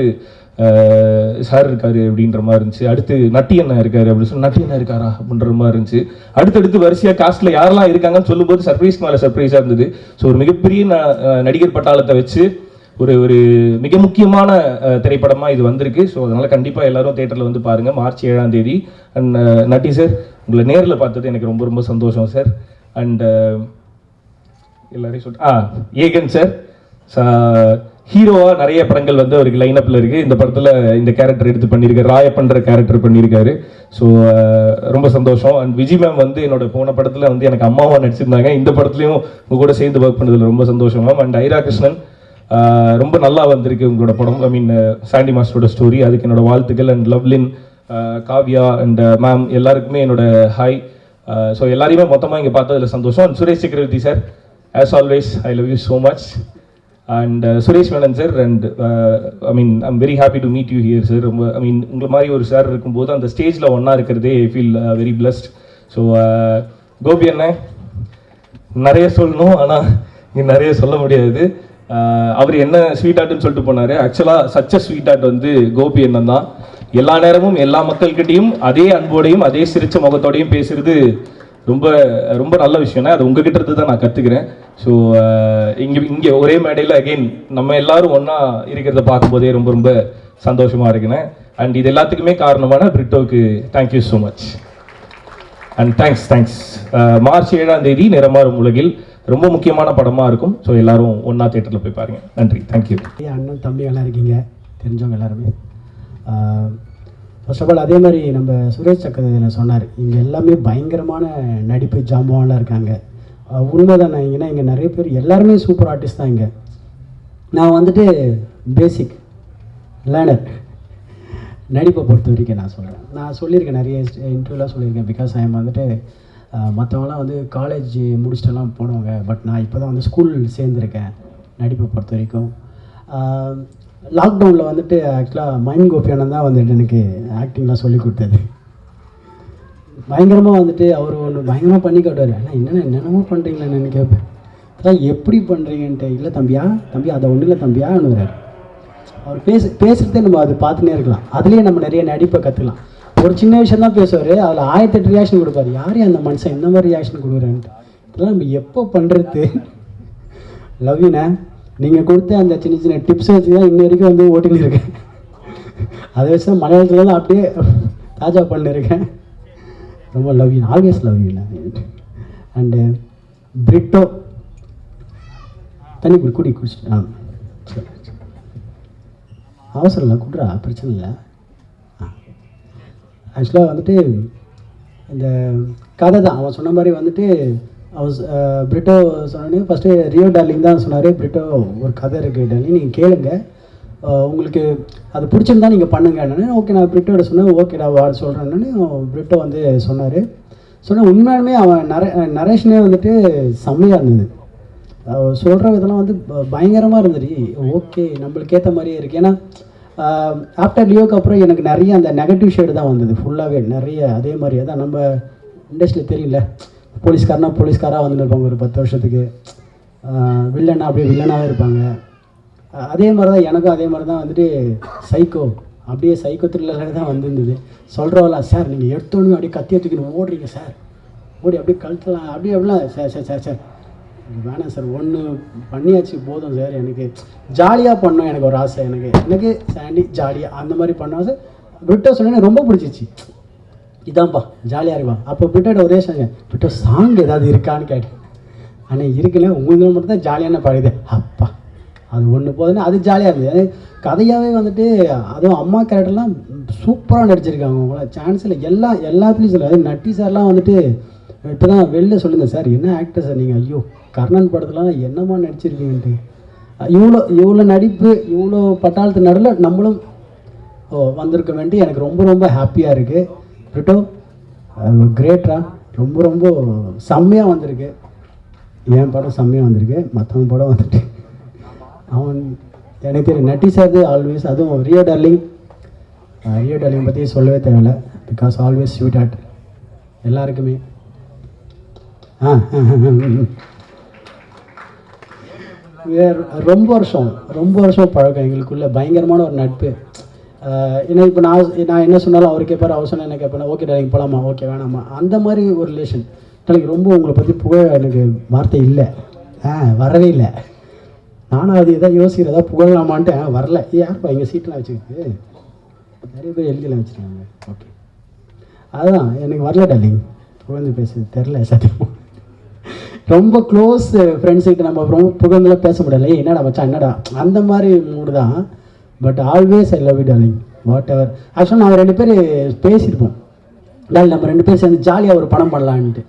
சார் இருக்காரு அப்படின்ற மாதிரி இருந்துச்சு. அடுத்து நட்டி அண்ணா இருக்காரு அப்படின்னு சொல்லி நட்டி அண்ணா இருக்காரா அப்படின்ற மாதிரி இருந்துச்சு. அடுத்தடுத்து வரிசையாக காஸ்ட்டில் யாரெல்லாம் இருக்காங்கன்னு சொல்லும்போது சர்ப்ரைஸ் மேலே சர்ப்ரைஸாக இருந்தது. ஸோ ஒரு மிகப்பெரிய நடிகர் பட்டாளத்தை வச்சு ஒரு மிக முக்கியமான திரைப்படமாக இது வந்திருக்கு. ஸோ அதனால் கண்டிப்பாக எல்லாரும் தேட்டரில் வந்து பாருங்கள் March 7 அண்ட் நட்டி சார் உங்களை நேரில் பார்த்தது எனக்கு ரொம்ப ரொம்ப சந்தோஷம் சார். அண்ட் எல்லாரையும் சொல்லிட்டு ஏகன் சார் ஹீரோவாக நிறைய படங்கள் வந்து அவருக்கு லைனப்பில் இருக்குது. இந்த படத்தில் இந்த கேரக்டர் எடுத்து பண்ணியிருக்காரு, ராயப்பன்ற கேரக்டர் பண்ணியிருக்காரு. ஸோ ரொம்ப சந்தோஷம். அண்ட் விஜய் மேம் வந்து என்னோட போன படத்தில் வந்து எனக்கு அம்மாவாக நடிச்சிருந்தாங்க. இந்த படத்துலையும் உங்கள் கூட சேர்ந்து ஒர்க் பண்ணதில் ரொம்ப சந்தோஷம் மேம். அண்ட் ஐரா கிருஷ்ணன் ரொம்ப நல்லா வந்திருக்கு உங்களோட படம். ஐ மீன் சாண்டி மாஸ்டரோட ஸ்டோரி, அதுக்கு என்னோட வாழ்த்துக்கள். And Lovelin, Kavya and ma'am எல்லாருக்குமே என்னோட ஹாய். ஸோ எல்லாரையுமே மொத்தமாக இங்கே பார்த்ததில் சந்தோஷம். And Suresh Chakravarthy sir, as always I love you so much. And Suresh Menon sir, and I mean I'm very happy to meet you here sir. ரொம்ப ஐ மீன் உங்களை மாதிரி ஒரு சார் இருக்கும்போது அந்த ஸ்டேஜில் ஒன்றா இருக்கிறதே I feel very blessed. So Gopi அண்ணன் நிறைய சொல்லணும், ஆனால் இங்கே நிறைய சொல்ல முடியாது. அவர் என்ன ஸ்வீட் ஆர்ட்னு சொல்லிட்டு போனார். ஆக்சுவலாக சச்ச ஸ்வீட் ஆர்ட் வந்து கோபி அண்ணன் தான். எல்லா நேரமும் எல்லா மக்கள்கிட்டையும் அதே அன்போடையும் அதே சிரிச்ச முகத்தோடையும் பேசுறது ரொம்ப ரொம்ப நல்ல விஷயம்னா அது உங்ககிட்ட இருந்து தான் நான் கற்றுக்கிறேன். ஸோ இங்கே ஒரே மேடையில் அகெயின் நம்ம எல்லாரும் ஒன்றா இருக்கிறத பார்க்கும்போதே ரொம்ப ரொம்ப சந்தோஷமாக இருக்குண்ணே. அண்ட் இது எல்லாத்துக்குமே காரணமான பிரிட்டோவுக்கு thank you so much. And thanks. March 7 நிறமாறும் உலகில் ரொம்ப முக்கியமான படமாக இருக்கும். ஸோ எல்லாரும் ஒன்றா தேட்டரில் போய் பாருங்கள். நன்றி, தேங்க்யூ. அண்ணன் தம்பி எல்லாம் இருக்கீங்க, தெரிஞ்சவங்க எல்லாருமே. ஃபர்ஸ்ட் ஆஃப் ஆல் அதே மாதிரி நம்ம சுரேஷ் சக்கரவர்த்தியில் சொன்னார், இங்கே எல்லாமே பயங்கரமான நடிப்பு ஜாம்பவான்லாம் இருக்காங்க. உண்மைதான். இங்கன்னா இங்கே நிறைய பேர் எல்லாருமே சூப்பர் ஆர்டிஸ்ட் தான். இங்கே நான் வந்துட்டு பேசிக் லேர்னர் நடிப்பை பொறுத்த வரைக்கும் நான் சொல்லியிருக்கேன், நிறைய இன்டர்வியூலாம் சொல்லியிருக்கேன். பிகாஸ் ஐம் வந்துட்டு மற்றவங்களாம் வந்து காலேஜ் முடிச்சுட்டுலாம் போனவங்க. பட் நான் இப்போ தான் வந்து ஸ்கூல் சேர்ந்துருக்கேன் நடிப்பை பொறுத்த வரைக்கும். லாக்டவுனில் வந்துட்டு ஆக்சுவலாக மைம் கோபி அண்ணன் தான் வந்துட்டு எனக்கு ஆக்டிங்லாம் சொல்லி கொடுத்தது. பயங்கரமாக வந்துட்டு அவர் ஒன்று பயங்கரமாக பண்ணி காட்டுவார். ஆனால் என்னென்னமோ பண்ணுறீங்களேன்னு எனக்கு கேட்பேன், அதான் எப்படி பண்ணுறீங்கன்ட்டு. இல்லை தம்பியா அதை ஒன்றும் இல்லை தம்பியான்னு வர்றார். அவர் பேசுகிறதே நம்ம அது பார்த்துனே இருக்கலாம். அதுலேயே நம்ம நிறைய நடிப்பை கற்றுக்கலாம். ஒரு சின்ன விஷயம் தான் பேசுவார், அதில் 1008 ரியாக்ஷன் கொடுப்பார். யாரே அந்த மனுஷன் இந்த மாதிரி ரியாக்ஷன் கொடுக்குறேன்ட்டு. இதெல்லாம் நம்ம எப்போ பண்ணுறது? லவ் யூண்ணே. நீங்கள் கொடுத்த அந்த சின்ன சின்ன டிப்ஸ் வச்சு தான் இன்ன வரைக்கும் வந்து ஓட்டின்னு இருக்கேன். அதை வச்சு தான் மலையாளத்தில் தான் அப்படியே தாஜா பண்ணிருக்கேன். ரொம்ப love you, always love you. And Brito தண்ணி குடிச்சிட்டு அவசரம் இல்லை, குட்ரா, பிரச்சனை இல்லை. ஆக்சுவலாக வந்துட்டு இந்த கதை தான் அவன் சொன்ன மாதிரி வந்துட்டு பிரிட்டோ சொன்னோன்னே ஃபஸ்ட்டு ரியோ டார்லிங் தான் சொன்னார். பிரிட்டோ ஒரு கதை இருக்குது டார்லிங், நீங்கள் கேளுங்க, உங்களுக்கு அது பிடிச்சிருந்தா நீங்கள் பண்ணுங்கன்னு. ஓகே, நான் பிரிட்டோட சொன்னேன். ஓகேடா வா சொல்கிறேன்னு பிரிட்டோ வந்து சொன்னார். உண்மையாலுமே அவன் நரேஷனே வந்துட்டு செம்மையாக இருந்தது. சொல்கிற விதெல்லாம் வந்து பயங்கரமாக இருந்தது. ஓகே, நம்மளுக்கு ஏற்ற மாதிரியே இருக்குது. ஏன்னா ஆஃப்டர் லியோக்கு அப்புறம் எனக்கு நிறைய அந்த நெகட்டிவ் ஷேடு தான் வந்தது ஃபுல்லாகவே நிறைய. அதே மாதிரி தான் நம்ம இண்டஸ்ட்ரியில் தெரியல, போலீஸ்காராக வந்துட்டு இருப்பாங்க ஒரு 10 வருஷத்துக்கு, வில்லனா அப்படியே வில்லனாகவே இருப்பாங்க. அதே மாதிரி தான் எனக்கும் அதே மாதிரி தான் வந்துட்டு சைக்கோ, அப்படியே சைக்கோ த்ரில்லராக தான் வந்துருந்தது. சொல்கிறவங்களா, சார் நீங்கள் எடுத்தோன்னு அப்படியே கத்தியை தூக்கின்னு ஓடுறீங்க சார், ஓடி அப்படியே கழுத்தலாம் அப்படிலாம். சார் வேணாம் சார், ஒன்று பண்ணியாச்சு போதும் சார். எனக்கு ஜாலியாக பண்ணோம், எனக்கு ஒரு ஆசை. எனக்கு சாண்டி ஜாலியாக அந்த மாதிரி பண்ணோம் சார். பிரிட்டோ சொன்னேன் ரொம்ப பிடிச்சிச்சு, இதான்ப்பா ஜாலியாக இருப்பா. அப்போ பிரிட்டோட ஒரே சாங்க, பிரிட்டோ சாங் ஏதாவது இருக்கான்னு கேட்டேன். ஆனால் இருக்குல்ல, உங்களுக்கு மட்டும் தான் ஜாலியான பாடுது. அப்பா அது ஒன்று போதுன்னா அது ஜாலியாக இருந்தது. கதையாகவே வந்துட்டு அதுவும் அம்மா கேரக்டர்லாம் சூப்பராக நடிச்சிருக்காங்க. அவங்கள சான்ஸ் இல்லை, எல்லாத்துலேயும் சொல்ல. அது நட்டி சார்லாம் வந்துட்டு இப்போ தான் வெளில சொல்லுங்கள் சார், என்ன ஆக்டர் சார் நீங்கள், ஐயோ கர்ணன் படத்துலாம் என்னம்மா நடிச்சிருக்கீங்கன்ட்டு. இவ்வளோ நடிப்பு, இவ்வளோ பட்டாளத்து நடுவில் நம்மளும் வந்திருக்க வேண்டி எனக்கு ரொம்ப ரொம்ப ஹாப்பியாக இருக்குது. பிரிட்டோ கிரேட்ரா, ரொம்ப செம்மையாக வந்திருக்கு. என் படம் செம்மையாக வந்திருக்கு, மற்றவங்க படம் வந்துட்டு அவன் எனக்கு தெரியும். நட்டி சார் ஆல்வேஸ், அதுவும் ரியோ டார்லிங் பற்றி சொல்லவே தேவையில்லை. பிகாஸ் ஆல்வேஸ் ஸ்வீட் ஹார்ட் எல்லாருக்குமே. ரொம்ப வருஷம் பழக்கம் எங்களுக்குள்ள, பயங்கரமான ஒரு நட்பு. ஏன்னா இப்போ நான் என்ன சொன்னாலும் அவர் கேட்பார், அவர் சொன்னால் என்ன கேட்பேன், ஓகே டார்லிங் போகலாமா, ஓகே வேணாமா, அந்த மாதிரி ஒரு ரிலேஷன். டார்லிங் ரொம்ப உங்களை பற்றி புகழ எனக்கு வார்த்தை இல்லை, வரவே இல்லை. நானும் அது எதாவது யோசிக்கிறதா புகழலாமான்ட்டு வரல. யாருப்பா இங்கே சீட்டெலாம் வச்சுருக்கு, நிறைய பேர் எழுதிலாம் வச்சுருக்காங்க. ஓகே அதுதான் எனக்கு வரல டார்லிங், புகழ்ந்து பேச தெரில சத்தியம். ரொம்ப க்ளோஸ் ஃப்ரெண்ட்ஸுக்கிட்ட நம்ம ரொம்ப புகழ்ந்துலாம் பேச முடியல, என்னடா மச்சான் என்னடா அந்த மாதிரி மூடு தான். But always I love you darling whatever. ஆக்சுவலாக நாங்கள் 2 பேர் பேசியிருப்போம், டார்லிங் நம்ம 2 பேர் சேர்ந்து ஜாலியாக ஒரு படம் பண்ணலான்ட்டு.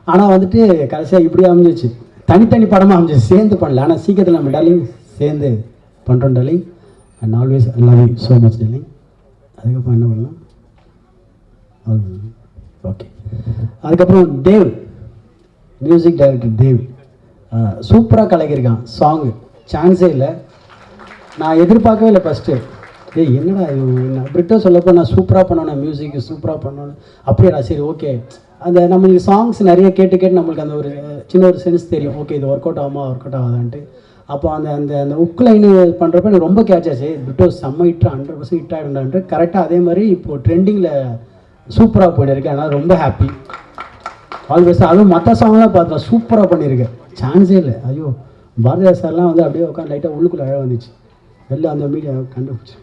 ஆனால் வந்துட்டு கடைசியாக இப்படி அமைஞ்சிச்சு, தனித்தனி படமாக அமைஞ்சிச்சு, சேர்ந்து பண்ணல. ஆனால் சீக்கிரத்தில் நம்ம டார்லிங் சேர்ந்து பண்ணுறோம் darling. And always I love you so much darling. அதுக்கப்புறம் என்ன பண்ணலாம், ஓகே. அதுக்கப்புறம் தேவ், மியூசிக் டைரக்டர் தேவ் சூப்பராக கலக்கியிருக்கான். சாங்கு சான்ஸே இல்லை, நான் எதிர்பார்க்கவே இல்லை ஃபஸ்ட்டு. என்னடா இது பிரிட்டோ சொல்லப்போ நான் சூப்பராக பண்ணணும், மியூசிக் சூப்பராக பண்ணணும் அப்படியா, சரி ஓகே. அந்த நம்மளுக்கு சாங்ஸ் நிறைய கேட்டு நம்மளுக்கு அந்த ஒரு சின்ன ஒரு சென்ஸ் தெரியும், ஓகே இது ஒர்க் அவுட் ஆகுமா ஒர்க் அவுட் ஆகாதான்ட்டு. அப்போ அந்த அந்த அந்த உக் லைன் பண்ணுறப்ப எனக்கு ரொம்ப கேட்ச் ஆச்சு, பிரிட்டோ செம்ம ஹிட் 100% ஹிட் ஆகிடும்டான்ட்டு. கரெக்டாக அதே மாதிரி இப்போது ட்ரெண்டிங்கில் சூப்பராக போயிட்டுருக்கேன். அதனால் ரொம்ப ஹாப்பி ஆல்வேஸ். அதுவும் மற்ற சாங்லாம் பார்த்தேன் சூப்பராக பண்ணியிருக்கேன், சான்ஸே இல்லை. ஐயோ பாரதியா சார்லாம் வந்து அப்படியே உட்காந்து லைட்டாக உள்ளுக்குள்ளே அழகாக வந்துச்சு, வெளில அந்த மீடியா கண்டுபிடிச்சி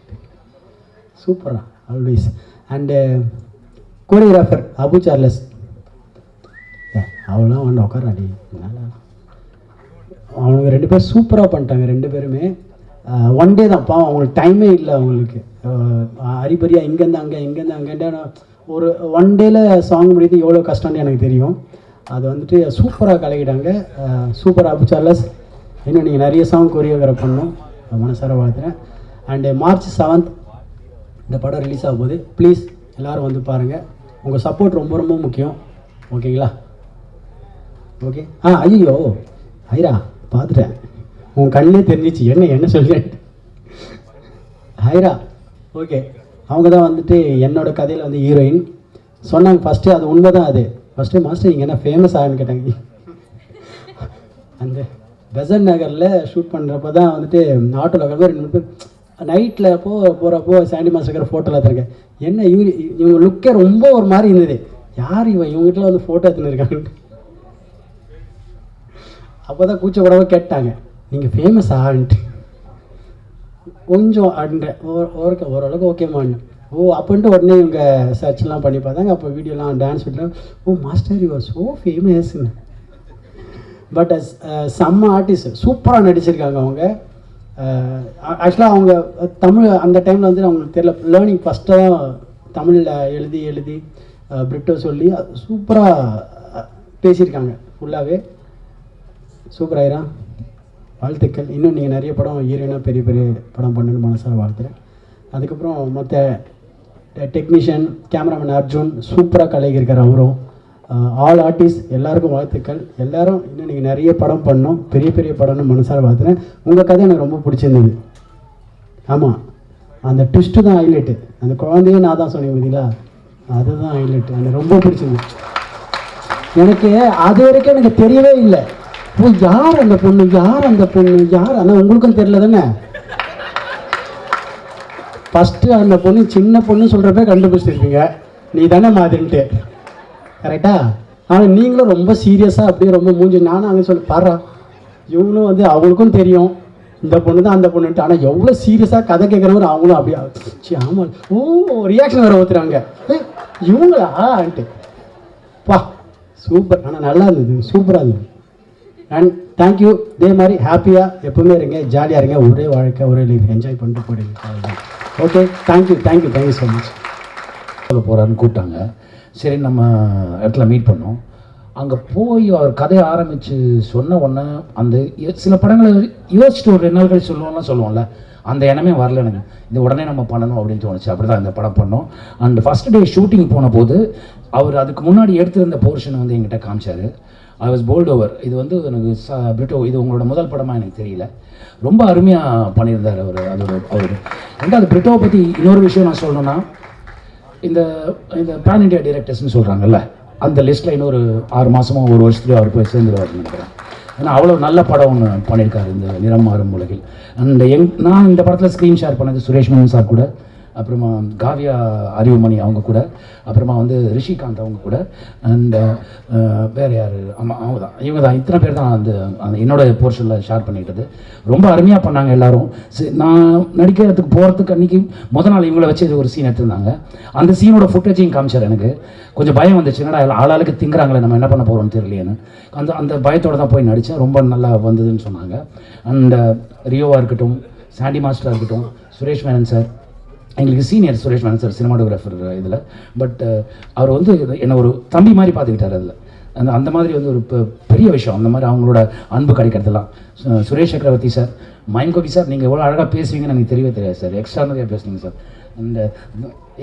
சூப்பராக always. And choreographer Abu Charles, அவெல்லாம் வந்து உட்காராடி, நல்லா அவங்க 2 பேர் சூப்பராக பண்ணிட்டாங்க 2 பேருமே. 1 டே தான் பாவம், அவங்களுக்கு டைமே இல்லை அவங்களுக்கு. அரிபரியா இங்கேருந்து அங்கே இங்கேருந்து அங்கேன்னு ஒரு 1 டேல சாங் முடியுது, எவ்வளோ கஷ்டம்னு எனக்கு தெரியும். அது வந்துட்டு சூப்பராக கலக்கிட்டாங்க. சூப்பர் அபு சார்லஸ், இன்னும் நீங்கள் நிறைய சாங் கொரியோகிராஃப் பண்ணணும், மனசார வாழ்த்துறேன். அண்டு March 7th இந்த படம் ரிலீஸ் ஆகும் போது ப்ளீஸ் எல்லோரும் வந்து பாருங்கள். உங்கள் சப்போர்ட் ரொம்ப ரொம்ப முக்கியம், ஓகேங்களா? ஓகே. ஐயோ ஐரா பார்த்துட்டேன், உன் கண்ணிலே தெரிஞ்சிச்சு என்ன சொல்கிறேன். ஐரா ஓகே, அவங்க தான் வந்துட்டு என்னோடய கதையில் வந்து ஹீரோயின் சொன்னாங்க ஃபஸ்ட்டு. அது உண்மை தான். அது ஃபஸ்ட்டு மாஸ்டர் நீங்கள் என்ன ஃபேமஸ் ஆகுன்னு கேட்டாங்க. அந்த பெசன் நகரில் ஷூட் பண்ணுறப்ப தான் வந்துட்டு ஆட்டோவில் கிளம்பி 2 பேர் நைட்டில் போகிறப்போ சாண்டி மாஸ்டர் ஃபோட்டோவில் எடுத்துருக்கேன். என்ன இவங்க லுக்கே ரொம்ப ஒரு மாதிரி இருந்தது, யார் இவங்ககிட்ட வந்து ஃபோட்டோ எடுத்துன்னு இருக்காங்கன்ட்டு. அப்போ தான் கூச்சப்படாம கேட்டாங்க நீங்கள் ஃபேமஸ் ஆன்ட்டு. கொஞ்சம் அப்படின்ற ஓரளவுக்கு ஓகேமான்னு. அப்படின்ட்டு உடனே இவங்க சர்ச்லாம் பண்ணி பார்த்தாங்க. அப்போ வீடியோலாம் டான்ஸ் விட்டுலாம், மாஸ்டர் யூ ஆர் ஸோ ஃபேமஸ்ன்னு. பட் செம்ம ஆர்டிஸ்ட், சூப்பராக நடிச்சிருக்காங்க அவங்க. ஆக்சுவலாக அவங்க தமிழ் அந்த டைமில் வந்து அவங்களுக்கு தெரியல, லேர்னிங் ஃபஸ்ட்டு தான் தமிழில் எழுதி பிரிட்டோ சொல்லி சூப்பராக பேசியிருக்காங்க ஃபுல்லாகவே. சூப்பர் ஆயிரா, வாழ்த்துக்கள். இன்னும் நீங்கள் நிறைய படம் ஹீரோயினாக பெரிய பெரிய படம் பண்ணணும்னு மனசார வாழ்த்துறேன். அதுக்கப்புறம் மற்ற டெக்னீஷியன் கேமராமேன் அர்ஜுன் சூப்பராக கலக்கியிருக்கார் அவரும். ஆல் ஆர்டிஸ்ட் எல்லாருக்கும் வாழ்த்துக்கள். எல்லோரும் இன்னும் நீங்கள் நிறைய படம் பண்ணணும், பெரிய பெரிய படம்னு மனசார வாழ்த்துறேன். உங்கள் கதை எனக்கு ரொம்ப பிடிச்சிருந்தது. ஆமாம், அந்த ட்விஸ்ட்டு தான் ஹைலைட்டு. அந்த குழந்தையே நான் தான் சொன்னேன் பார்த்தீங்களா, அதுதான் ஹைலைட்டு. எனக்கு ரொம்ப பிடிச்சிருந்தது. எனக்கு அது வரைக்கும் எனக்கு தெரியவே இல்லை, யார் அந்த பொண்ணு யார். ஆனால் உங்களுக்கும் தெரியல தானே. ஃபஸ்ட்டு அந்த பொண்ணு சின்ன பொண்ணு சொல்கிறப்ப கண்டுபிடிச்சிருப்பீங்க, நீ தானே மாதிரின்ட்டு, கரெக்டா? ஆனால் நீங்களும் ரொம்ப சீரியஸாக அப்படியே ரொம்ப மூஞ்சி, நானும் அங்கே சொல்லி பாடுறா, இவங்களும் வந்து அவங்களுக்கும் தெரியும் இந்த பொண்ணு தான் அந்த பொண்ணுன்ட்டு. ஆனால் எவ்வளோ சீரியஸாக கதை கேட்குறவங்க அவங்களும் அப்படியே ஆமாம் ரியாக்ஷன் வேறு ஊற்றுறாங்க, இவங்களான்ட்டு. பா சூப்பர். ஆனால் நல்லா இருந்தது, சூப்பராக இருந்தது. And thank you. இதே மாதிரி ஹாப்பியாக எப்பவுமே இருங்க, ஜாலியாக இருங்க, ஒரே வாழ்க்கை ஒரே லைஃப் என்ஜாய் பண்ணிட்டு போயிடுங்க. Okay, thank you so much. சொல்ல போகிறான்னு கூப்பிட்டாங்க. சரி நம்ம இடத்துல மீட் பண்ணோம். அங்கே போய் அவர் கதையை ஆரம்பித்து சொன்ன உடனே அந்த சில படங்களை யோசிச்சுட்டு ஒரு 2 நாள் கழிச்சு சொல்லுவோம்ல, அந்த எண்ணமே வரல எனக்கு. இது உடனே நம்ம பண்ணணும் அப்படின்னு தோணுச்சு. அப்படி தான் இந்த படம் பண்ணோம். அண்ட் ஃபஸ்ட் டே ஷூட்டிங் போன போது அவர் அதுக்கு முன்னாடி எடுத்திருந்த போர்ஷனை வந்து எங்கிட்ட காமிச்சார். I was bowled over. இது வந்து எனக்கு பிரிட்டோ, இது உங்களோட முதல் படமாக எனக்கு தெரியல, ரொம்ப அருமையாக பண்ணியிருந்தார் அவர். அவர் ரெண்டாவது பிரிட்டோவை பற்றி இன்னொரு விஷயம் நான் சொல்லணும்னா, இந்த பேன் இண்டியா டைரக்டர்ஸ்னு சொல்கிறாங்கல்ல, அந்த லிஸ்ட்டில் இன்னொரு 6 மாதமோ 1 வருஷத்துலேயோ அவர் போய் சேர்ந்துருவார்னு நினைக்கிறேன். ஏன்னா அவ்வளோ நல்ல படம் ஒன்று பண்ணியிருக்காரு இந்த நிறம் மாறும் உலகில். அண்ட் நான் இந்த படத்தில் ஸ்க்ரீன் ஷேர் பண்ணது சுரேஷ் மேனன் சார் கூட. அப்புறமா காவ்யா அறிவுமணி அவங்க கூட, அப்புறமா வந்து ரிஷிகாந்த் அவங்க கூட, அண்ட் வேறு யார், ஆமாம் அவங்க தான், இவங்க தான், இத்தனை பேர் தான் அந்த என்னோட போர்ஷனில் ஷேர் பண்ணிக்கிட்டது. ரொம்ப அருமையாக பண்ணாங்க எல்லாரும். நான் நடிக்கிறதுக்கு போகிறதுக்கு அன்றைக்கி முதல் நாள் இவங்கள வச்சு ஒரு சீன் எடுத்திருந்தாங்க. அந்த சீனோட ஃபுட்டேஜையும் காமிச்சார். எனக்கு கொஞ்சம் பயம் வந்துச்சு, என்னடா ஆளாளுக்கு திங்குறாங்களே, நம்ம என்ன பண்ண போகிறோம்னு தெரியலையேன்னு. அந்த பயத்தோடு தான் போய் நடித்தேன். ரொம்ப நல்லா வந்ததுன்னு சொன்னாங்க. அண்ட் ரியோவாக இருக்கட்டும், சாண்டி மாஸ்டராக இருக்கட்டும், சுரேஷ் மேனன் சார், எங்களுக்கு senior Suresh Menon sir cinematographer இதில். பட் அவர் வந்து என்னை ஒரு தம்பி மாதிரி பார்த்துக்கிட்டார் அதில். அந்த மாதிரி வந்து ஒரு பெரிய விஷயம். அந்த மாதிரி அவங்களோட அன்பு கிடைக்கிறதுலாம். சுரேஷ் சக்கரவர்த்தி சார், மைன்கோபி சார், நீங்கள் எவ்வளோ அழகாக பேசுவீங்கன்னு எனக்கு தெரியவே தெரியாது சார். எக்ஸ்ட்ரானரியாக பேசுனீங்க சார். அந்த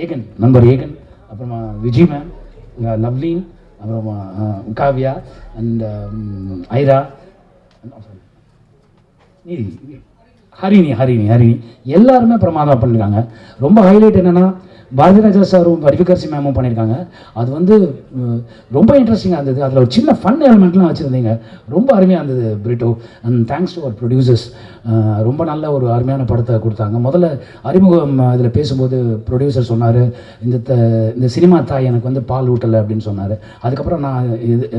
ஏகன், நண்பர் ஏகன், அப்புறமா விஜய் மேம், லவ்லீன், அப்புறமா காவ்யா அண்ட் ஐரா, ஹரிணி எல்லாருமே பிரமாதம் பண்ணியிருக்காங்க. ரொம்ப ஹைலைட் என்னென்னா பாரதிராஜா சாரும் வடிவகர்சி மேமும் பண்ணியிருக்காங்க. அது வந்து ரொம்ப இன்ட்ரெஸ்டிங்காக இருந்தது. அதில் ஒரு சின்ன ஃபன் எலிமெண்ட்லாம் வச்சுருந்தீங்க. ரொம்ப அருமையாக இருந்தது Brito. And thanks to our producers. ரொம்ப நல்ல ஒரு அருமையான படத்தை கொடுத்தாங்க. முதல்ல அறிமுகம் இதில் பேசும்போது ப்ரொடியூசர் சொன்னார், இந்த சினிமா தாய் எனக்கு வந்து பால் ஊட்டலை அப்படின்னு சொன்னார். அதுக்கப்புறம் நான் இது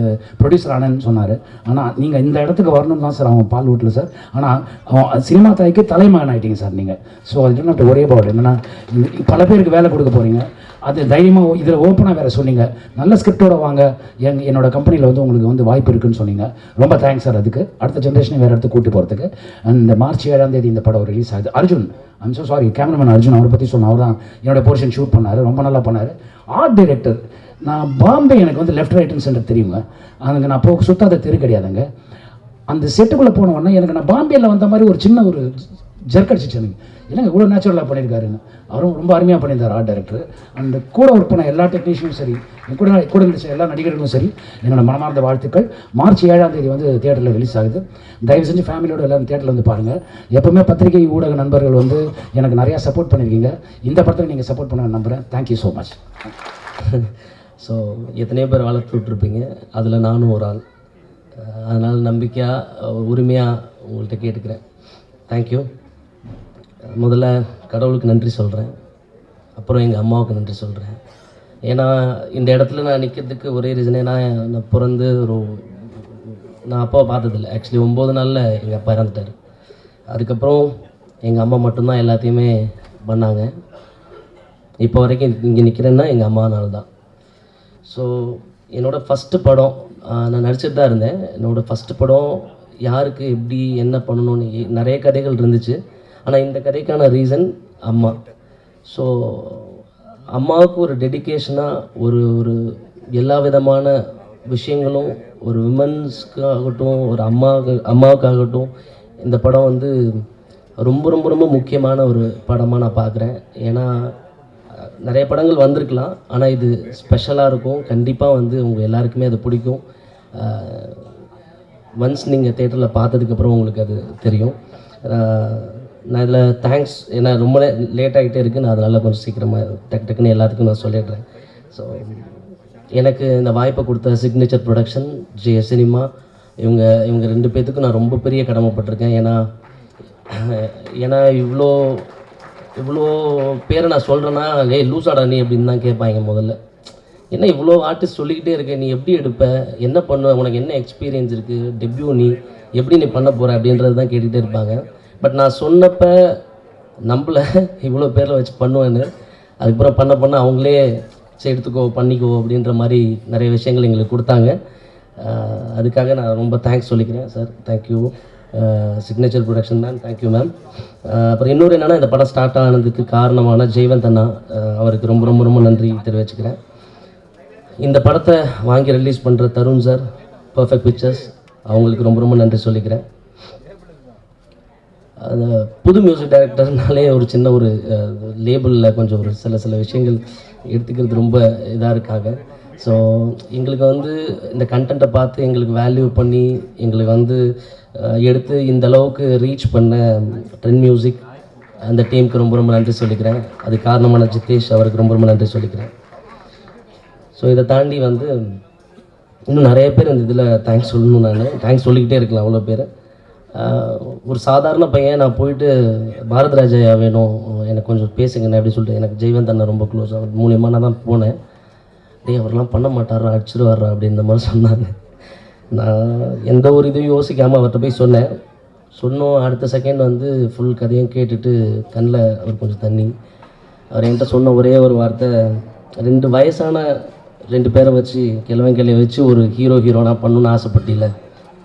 ப்ரொடியூசர் ஆனேன்னு சொன்னார். ஆனால் நீங்கள் இந்த இடத்துக்கு வரணும் தான் சார், அவன் பால் ஊட்டலை சார். ஆனால் அவன் சினிமா தாய்க்கு தலைமகன் ஆகிட்டீங்க சார் நீங்கள். ஸோ அது நாட் ஒரே அபவுட் என்னென்னா பல பேருக்கு வேலை கொடுக்க போகிறீங்க. அது தைரியமாக இதில் ஓப்பனாக வேறு சொன்னீங்க. நல்ல ஸ்கிரிப்டோட வாங்க, என்னோட கம்பெனியில் வந்து உங்களுக்கு வந்து வாய்ப்பு இருக்குன்னு சொன்னீங்க. ரொம்ப தேங்க்ஸ் சார். அதுக்கு அடுத்த ஜென்ரேஷனை வேறு இடத்துக்கு கூட்டி போகிறதுக்கு. அண்ட் மார்ச் 7ஆம் தேதி இந்த படம் ரிலீஸ் ஆகுது. Arjun, I'm so sorry, cameraman Arjun, அவரை பற்றி சொன்னேன். அவர் தான் என்னோட போர்ஷன் ஷூட் பண்ணார். ரொம்ப நல்லா பண்ணார். ஆர்ட் டைரக்டர், நான் பாம்பே, எனக்கு வந்து லெஃப்ட் ரைட் சென்டர் தெரியுங்க. அதுங்க நான் சுத்தாத தெரு கிடையாதுங்க. அந்த செட்டுக்குள்ளே போன உடனே எனக்கு நான் பாம்பேயில் வந்த மாதிரி ஒரு சின்ன ஒரு ஜர்க் அடிச்சிச்சு எனக்கு. இல்லைங்க இவ்வளோ நேச்சுரலாக பண்ணியிருக்காருன்னு. அவரும் ரொம்ப அருமையாக பண்ணியிருந்தார் ஆர்ட் டைரக்டர். அந்த கூட ஒர்க் பண்ண எல்லா டெக்னீஷியனும் சரி, கூட இருந்துச்சு எல்லா நடிகர்களும் சரி, என்னோட மனமார்ந்த வாழ்த்துக்கள். மார்ச் 7ஆம் தேதி வந்து தியேட்டரில் ரிலீஸ் ஆகுது. தயவு செஞ்சு ஃபேமிலியோட எல்லோரும் தியேட்டரில் வந்து பாருங்கள். எப்போவுமே பத்திரிகை ஊடக நண்பர்கள் வந்து எனக்கு நிறையா சப்போர்ட் பண்ணியிருக்கீங்க. இந்த படத்தில் நீங்கள் சப்போர்ட் பண்ண நம்புகிறேன். Thank you so much. ஸோ எத்தனையோ பேர் வளர்த்து விட்ருப்பீங்க, அதில் நானும் ஒரு ஆள். அதனால் நம்பிக்கையாக உரிமையாக உங்கள்கிட்ட கேட்டுக்கிறேன். தேங்க்யூ. முதல்ல கடவுளுக்கு நன்றி சொல்கிறேன், அப்புறம் எங்கள் அம்மாவுக்கு நன்றி சொல்கிறேன். ஏன்னா இந்த இடத்துல நான் நிற்கிறதுக்கு ஒரே ரீசனே, நான் பிறந்து நான் அப்பாவை பார்த்ததில்லை. ஆக்சுவலி 9 நாளில் எங்கள் அப்பா இறந்துட்டார். அதுக்கப்புறம் எங்கள் அம்மா மட்டும்தான் எல்லாத்தையுமே பண்ணாங்க. இப்போ வரைக்கும் இங்கே நிற்கிறேன்னா எங்கள் அம்மானால தான். ஸோ என்னோடய ஃபஸ்ட்டு படம் நான் நடிச்சிட்டு தான் இருந்தேன். என்னோடய ஃபஸ்ட்டு படம் யாருக்கு எப்படி என்ன பண்ணணும்னு நிறைய கதைகள் இருந்துச்சு. ஆனால் இந்த கதைக்கான ரீசன் அம்மா. ஸோ அம்மாவுக்கு ஒரு டெடிக்கேஷனாக ஒரு எல்லா விதமான விஷயங்களும், ஒரு விமன்ஸ்க்காகட்டும், ஒரு அம்மாவுக்காகட்டும், இந்த படம் வந்து ரொம்ப ரொம்ப ரொம்ப முக்கியமான ஒரு படமாக நான் பார்க்குறேன். ஏன்னா நிறைய படங்கள் வந்திருக்கலாம், ஆனால் இது ஸ்பெஷலாக இருக்கும். கண்டிப்பாக வந்து உங்கள் எல்லாருக்குமே அது பிடிக்கும். ஒன்ஸ் நீங்கள் தேட்டரில் பார்த்ததுக்கப்புறம் உங்களுக்கு அது தெரியும். நான் இதில் தேங்க்ஸ், ஏன்னா ரொம்ப லேட் ஆகிட்டே இருக்குது, நான் அதனால் கொஞ்சம் சீக்கிரமாக டக்குன்னு எல்லாத்துக்கும் நான் சொல்லிடுறேன். ஸோ எனக்கு இந்த வாய்ப்பை கொடுத்த சிக்னேச்சர் ப்ரொடக்ஷன், ஜிஎஸ் சினிமா, இவங்க 2 பேர்த்துக்கும் நான் ரொம்ப பெரிய கடமைப்பட்டிருக்கேன். ஏன்னா இவ்வளோ பேரை நான் சொல்கிறேன்னா, லூசாடா நீ அப்படின்னு தான் கேட்பாங்க முதல்ல. ஏன்னா இவ்வளோ ஆர்டிஸ்ட் சொல்லிக்கிட்டே இருக்கேன், நீ எப்படி எடுப்ப, என்ன பண்ணுவ, உனக்கு என்ன எக்ஸ்பீரியன்ஸ் இருக்குது, டெபியூ நீ எப்படி நீ பண்ண போகிற அப்படின்றது தான் கேட்டுகிட்டே இருப்பாங்க. பட் நான் சொன்னப்போ நம்மள இவ்வளோ பேரில் வச்சு பண்ணுவேன்னு, அதுக்கப்புறம் பண்ண அவங்களே சரி எடுத்துக்கோ பண்ணிக்கோ அப்படின்ற மாதிரி நிறைய விஷயங்கள் எங்களுக்கு கொடுத்தாங்க. அதுக்காக நான் ரொம்ப தேங்க்ஸ் சொல்லிக்கிறேன் sir. Thank you signature production ma'am, thank you ma'am. அப்புறம் இன்னொரு என்னென்னா, இந்த படம் ஸ்டார்ட் ஆனதுக்கு காரணமான ஜெயவந்த் அண்ணா, அவருக்கு ரொம்ப ரொம்ப ரொம்ப நன்றி தெரிவிச்சுக்கிறேன். இந்த படத்தை வாங்கி ரிலீஸ் பண்ணுற தருண் சார், பர்ஃபெக்ட் பிக்சர்ஸ், அவங்களுக்கு ரொம்ப ரொம்ப நன்றி சொல்லிக்கிறேன். அந்த புது மியூசிக் டைரக்டர்னாலே ஒரு சின்ன ஒரு லேபிளில் கொஞ்சம் ஒரு சில விஷயங்கள் எடுத்துக்கிறது ரொம்ப இதாக இருக்காங்க. ஸோ எங்களுக்கு வந்து இந்த கண்டென்ட்டை பார்த்து எங்களுக்கு வேல்யூ பண்ணி எங்களுக்கு வந்து எடுத்து இந்த அளவுக்கு ரீச் பண்ண ட்ரெண்ட் மியூசிக் அந்த டீமுக்கு ரொம்ப ரொம்ப நன்றி சொல்லிக்கிறேன். அது காரணமான ஜித்தேஷ், அவருக்கு ரொம்ப ரொம்ப நன்றி சொல்லிக்கிறேன். ஸோ இதை தாண்டி வந்து இன்னும் நிறைய பேர் இந்த இதில் தேங்க்ஸ் சொல்லணும். நான் தேங்க்ஸ் சொல்லிக்கிட்டே இருக்கலாம், அவ்வளோ பேர். ஒரு சாதாரண பையன் நான் போயிட்டு பாரதிராஜா வேணும் எனக்கு கொஞ்சம் பேசுங்கண்ணே அப்படின்னு சொல்லிட்டு, எனக்கு ஜெய்வந்த் அண்ணன் ரொம்ப க்ளோஸ், அவர் மூலியமாக நான் தான் போனேன். டேய் அவரெல்லாம் பண்ண மாட்டாரா, அடிச்சிருவாரா அப்படின்ற மாதிரி சொன்னாங்க. நான் எந்த ஒரு இதையும் யோசிக்காமல் அவர்கிட்ட போய் சொன்னோம். அடுத்த செகண்ட் வந்து ஃபுல் கதையும் கேட்டுட்டு கண்ணில் அவர் கொஞ்சம் தண்ணி. அவர் என்கிட்ட சொன்ன ஒரே ஒரு வார்த்தை, 2 வயசான 2 பேரை வச்சு கிழவன் வச்சு ஒரு ஹீரோனா பண்ணணுன்னு ஆசைப்பட்டில்ல,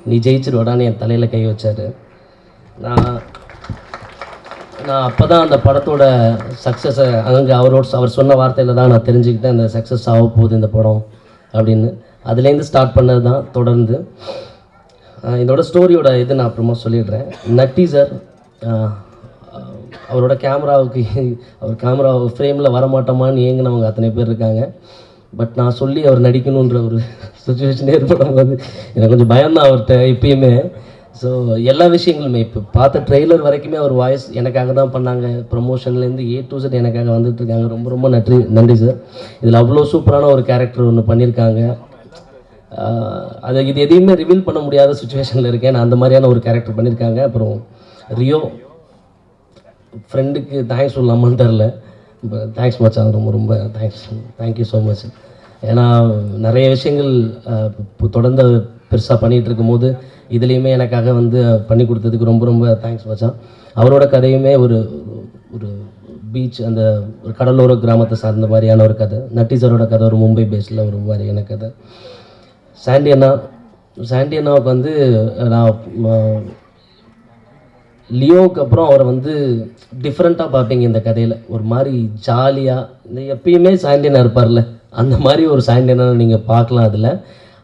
நீ ஜெயிச்சிருவாடான்னு என் தலையில் கை வச்சார். நான் அப்போ தான் அந்த படத்தோட சக்ஸஸை அங்கே அவர் சொன்ன வார்த்தையில் தான் நான் தெரிஞ்சுக்கிட்டேன் அந்த சக்ஸஸ் ஆக போகுது இந்த படம் அப்படின்னு. அதுலேருந்து ஸ்டார்ட் பண்ணது தான் தொடர்ந்து. இதோட ஸ்டோரியோட இது நான் அப்புறமா சொல்லிடுறேன். நட்டி சார் அவரோட அவர் கேமரா ஃப்ரேமில் வரமாட்டோமான்னு ஏங்கினவங்க அத்தனை பேர் இருக்காங்க. பட் நான் சொல்லி அவர் நடிக்கணுன்ற ஒரு சுச்சுவேஷன் ஏற்படும் போது எனக்கு கொஞ்சம் பயம்தான் அவர்கிட்ட இப்பயுமே. ஸோ எல்லா விஷயங்களுமே இப்போ பார்த்த ட்ரெய்லர் வரைக்குமே அவர் வாய்ஸ் எனக்காக தான் பண்ணாங்க. ப்ரொமோஷன்லேருந்து A to Z எனக்காக வந்துட்டுருக்காங்க. ரொம்ப ரொம்ப நன்றி சார். இதில் அவ்வளோ சூப்பரான ஒரு கேரக்டர் ஒன்று பண்ணியிருக்காங்க. இது எதையுமே ரிவீல் பண்ண முடியாத சுச்சுவேஷனில் இருக்கேன். நான் அந்த மாதிரியான ஒரு கேரக்டர் பண்ணியிருக்காங்க. அப்புறம் ரியோ ஃப்ரெண்டுக்கு தேங்க்ஸ் சொல்லலாமான்னு தெரில. தேங்க்ஸ் மச்சான், ரொம்ப ரொம்ப தேங்க்யூ ஸோ மச். ஏன்னா நிறைய விஷயங்கள் தொடர்ந்து பெருசாக பண்ணிகிட்டு இருக்கும்போது இதுலேயுமே எனக்காக வந்து பண்ணி கொடுத்ததுக்கு ரொம்ப ரொம்ப தேங்க்ஸ் மச்சான். அவரோட கதையுமே ஒரு ஒரு பீச், அந்த ஒரு கடலோர கிராமத்தை சார்ந்த மாதிரியான ஒரு கதை. நட்டி சாரோட கதை ஒரு மும்பை பேஸில் ஒரு மாதிரியான கதை. சாண்டி அண்ணாவுக்கு வந்து நான் லியோவுக்கு அப்புறம் அவரை வந்து டிஃப்ரெண்ட்டாக பார்ப்பீங்க இந்த கதையில். ஒரு மாதிரி ஜாலியாக, இந்த எப்பயுமே சாண்டி அண்ணா இருப்பார்ல, அந்த மாதிரி ஒரு சாண்டி அண்ணா நீங்கள் பார்க்கலாம். அதில்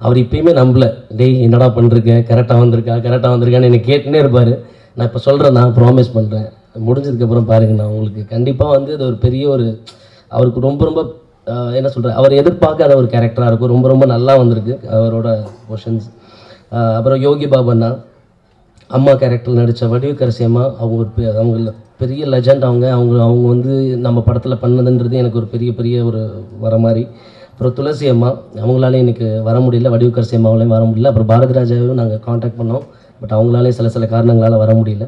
அவர் இப்பயுமே நம்பலை, டேய் என்னடா பண்ணிருக்கேன், கரெக்டாக வந்திருக்கான்னு என்னை கேட்டுனே இருப்பார். நான் இப்போ சொல்கிறேன், நான் ப்ராமிஸ் பண்ணுறேன், முடிஞ்சதுக்கப்புறம் பாருங்கள், நான் உங்களுக்கு கண்டிப்பாக வந்து இது ஒரு பெரிய ஒரு அவருக்கு ரொம்ப ரொம்ப என்ன சொல்கிறேன், அவர் எதிர்பார்க்காத ஒரு கேரக்டராக இருக்கும். ரொம்ப ரொம்ப நல்லா வந்திருக்கு அவரோட போர்ஷன்ஸ். அப்புறம் யோகி பாபண்ணா அம்மா கேரக்டர் நடித்த வடிவுக்கரசி அம்மா, அவங்க பெரிய லெஜண்ட். அவங்க வந்து நம்ம படத்தில் பண்ணதுன்றது எனக்கு ஒரு பெரிய ஒரு வர மாதிரி. அப்புறம் துளசி அம்மா, அவங்களாலே எனக்கு வர முடியல, வடிவுக்கரசி அம்மாவாலையும் வர முடியல. அப்புறம் பாரதிராஜாவையும் நாங்கள் காண்டாக்ட் பண்ணோம், பட் அவங்களாலே சில காரணங்களால் வர முடியல.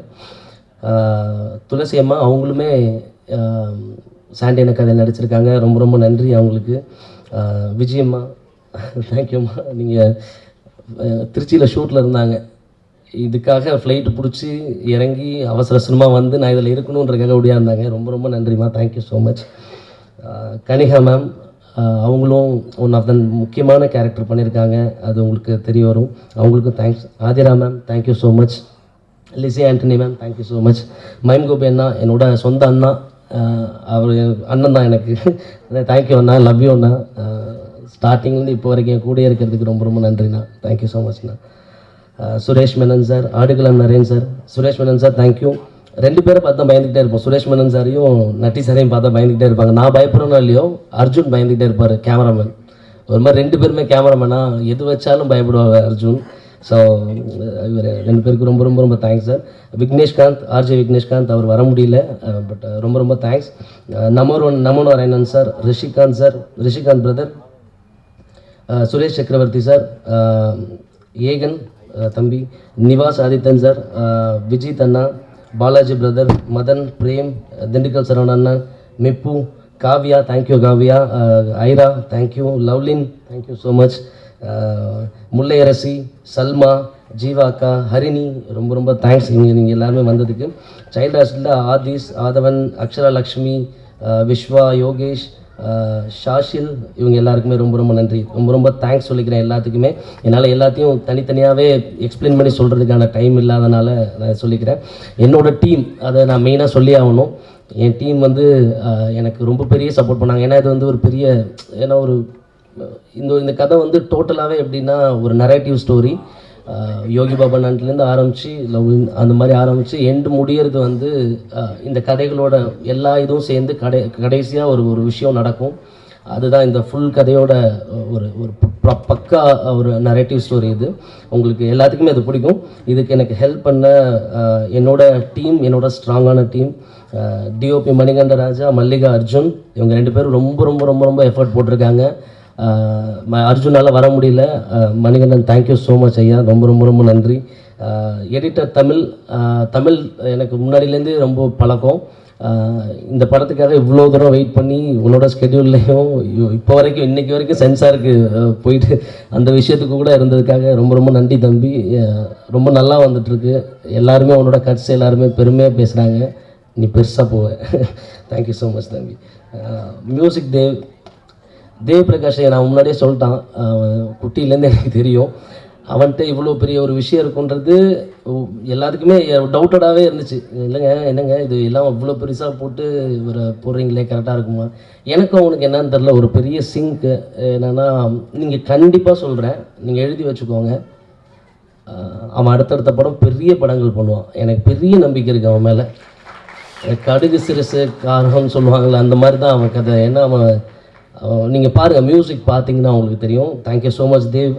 துளசி அம்மா அவங்களுமே சாண்டியன கதை நடிச்சிருக்காங்க. ரொம்ப ரொம்ப நன்றி அவங்களுக்கு. விஜயம்மா, தேங்க்யூம்மா. நீங்கள் திருச்சியில் ஷூட்டில் இருந்தாங்க, இதுக்காக ஃப்ளைட்டு பிடிச்சி இறங்கி அவசரமாக வந்து நான் இதில் இருக்கணுன்றக்காக ஓடியாந்தாங்க. ரொம்ப ரொம்ப நன்றிம்மா, thank you so much. Kanika ma'am, அவங்களும் ஒன் ஆஃப் த முக்கியமான கேரக்டர் பண்ணியிருக்காங்க, அது உங்களுக்கு தெரிய வரும். அவங்களுக்கும் thanks. Aadhira ma'am, thank you so much. Lissy Antony ma'am, thank you so much. Mime Gopi அண்ணா, என்னோட சொந்த அண்ணா, அவர் அண்ணன் தான் எனக்கு. தேங்க்யூ அண்ணா, லவ் யூ அண்ணா. ஸ்டார்டிங்லேருந்து இப்போ வரைக்கும் என் கூட இருக்கிறதுக்கு ரொம்ப ரொம்ப நன்றிண்ணா, தேங்க்யூ ஸோ மச்ண்ணா. Suresh Menon sir, Aadukalam Naren sir. Suresh Menon sir, thank you. 2 பேரை பார்த்தா பயந்துக்கிட்டே இருப்போம். சுரேஷ் மேனன் சாரையும் நட்டி சாரையும் பார்த்தா பயந்துக்கிட்டே இருப்பாங்க. நான் பயப்படுறேனோ இல்லையோ, அர்ஜுன் பயந்துக்கிட்டே இருப்பார், கேமராமேன். ஒரு மாதிரி 2 பேருமே கேமராமேனா, எது வச்சாலும் பயப்படுவாங்க அர்ஜுன். ஸோ இவர் 2 பேருக்கு ரொம்ப ரொம்ப ரொம்ப thanks sir. Vigneshkanth, RJ Vigneshkanth, அவர் வர முடியல, பட் ரொம்ப ரொம்ப thanks. Namo Narayanan sir, Rishikanth brother, Suresh Chakravarthy sir, Egan தம்பி, நிவாஸ் ஆதித்தன் சார், விஜித் அண்ணா, பாலாஜி பிரதர், மதன், பிரேம், திண்டுக்கல் சரவண அண்ணா, Mippu, Kavya, thank you Kavya, Aira, thank you, Lovelin, thank you so much, Mullaiyarasi, Salma, ஜீவாக்கா, ஹரிணி, ரொம்ப ரொம்ப தேங்க்ஸ் நீங்கள் எல்லாருமே வந்ததுக்கு. சைல்ட் ஹாஸ்டலில் ஆதிஷ், ஆதவன், அக்ஷரா லக்ஷ்மி, விஸ்வா, யோகேஷ், ஷாஷில், இவங்க எல்லாருக்குமே ரொம்ப ரொம்ப நன்றி. ரொம்ப ரொம்ப தேங்க்ஸ் சொல்லிக்கிறேன் எல்லாத்துக்குமே. என்னால் எல்லாத்தையும் தனித்தனியாகவே எக்ஸ்பிளைன் பண்ணி சொல்கிறதுக்கான டைம் இல்லாதனால நான் சொல்லிக்கிறேன். என்னோடய டீம், அதை நான் மெயினாக சொல்லி ஆகணும். என் டீம் வந்து எனக்கு ரொம்ப பெரிய சப்போர்ட் பண்ணாங்க. ஏன்னா இது வந்து ஒரு பெரிய, ஏன்னா ஒரு இந்த கதை வந்து டோட்டலாகவே எப்படின்னா ஒரு நரேட்டிவ் ஸ்டோரி. யோகி பாபா நாட்டிலேருந்து ஆரம்பித்து அந்த மாதிரி ஆரம்பித்து எண்டு முடியறது வந்து இந்த கதைகளோட எல்லா இதுவும் சேர்ந்து கடைசியாக ஒரு விஷயம் நடக்கும். அதுதான் இந்த ஃபுல் கதையோட ஒரு பக்கா ஒரு நரேட்டிவ் ஸ்டோரி. இது உங்களுக்கு எல்லாத்துக்குமே அது பிடிக்கும். இதுக்கு எனக்கு ஹெல்ப் பண்ண என்னோட டீம், என்னோட ஸ்ட்ராங்கான டீம், டிஓபி மணிகண்டராஜா, மல்லிகா, அர்ஜுன், இவங்க 2 பேரும் ரொம்ப ரொம்ப ரொம்ப ரொம்ப எஃபர்ட் போட்டிருக்காங்க. அர்ஜுனால் வர முடியல. மணிகண்டன், தேங்க்யூ ஸோ மச் ஐயா, ரொம்ப ரொம்ப ரொம்ப நன்றி. எடிட்டர் தமிழ் எனக்கு முன்னாடியிலேருந்து ரொம்ப பழக்கம். இந்த படத்துக்காக இவ்வளோ தூரம் வெயிட் பண்ணி உன்னோட ஸ்கெடியூல்லையும் இப்போ வரைக்கும் இன்றைக்கி வரைக்கும் சென்சாருக்கு போயிட்டு அந்த விஷயத்துக்கு கூட இருந்ததுக்காக ரொம்ப ரொம்ப நன்றி தம்பி. ரொம்ப நல்லா வந்துட்டுருக்கு. எல்லாருமே உன்னோட கட்ஸ் எல்லாருமே பெருமையாக பேசுகிறாங்க. நீ பெருசாக போவ. தேங்க்யூ ஸோ மச் தம்பி. மியூசிக் தேவ் பிரகாஷை நான் முன்னாடியே சொல்லிட்டான். குட்டியிலேருந்து எனக்கு தெரியும். அவன்கிட்ட இவ்வளோ பெரிய ஒரு விஷயம் இருக்குன்றது எல்லாத்துக்குமே டவுட்டடாகவே இருந்துச்சு. இல்லைங்க என்னங்க இது எல்லாம் இவ்வளோ பெருசாக போட்டு இவரை போடுறீங்களே கரெக்டாக இருக்குமா? எனக்கும் அவனுக்கு என்னன்னு தெரில. ஒரு பெரிய சிங்க்கு என்னென்னா, நீங்கள் கண்டிப்பாக சொல்கிறேன், நீங்கள் எழுதி வச்சுக்கோங்க, அவன் அடுத்தடுத்த படம் பெரிய படங்கள் பண்ணுவான். எனக்கு பெரிய நம்பிக்கை இருக்குது அவன் மேலே. கடுகு சிறுசு காரம்னு சொல்லுவாங்கள்ல, அந்த மாதிரி தான் அவன் கதை. ஏன்னா அவன் நீங்கள் பாருங்கள், மியூசிக் பார்த்தீங்கன்னா அவங்களுக்கு தெரியும். Thank you so much Dev.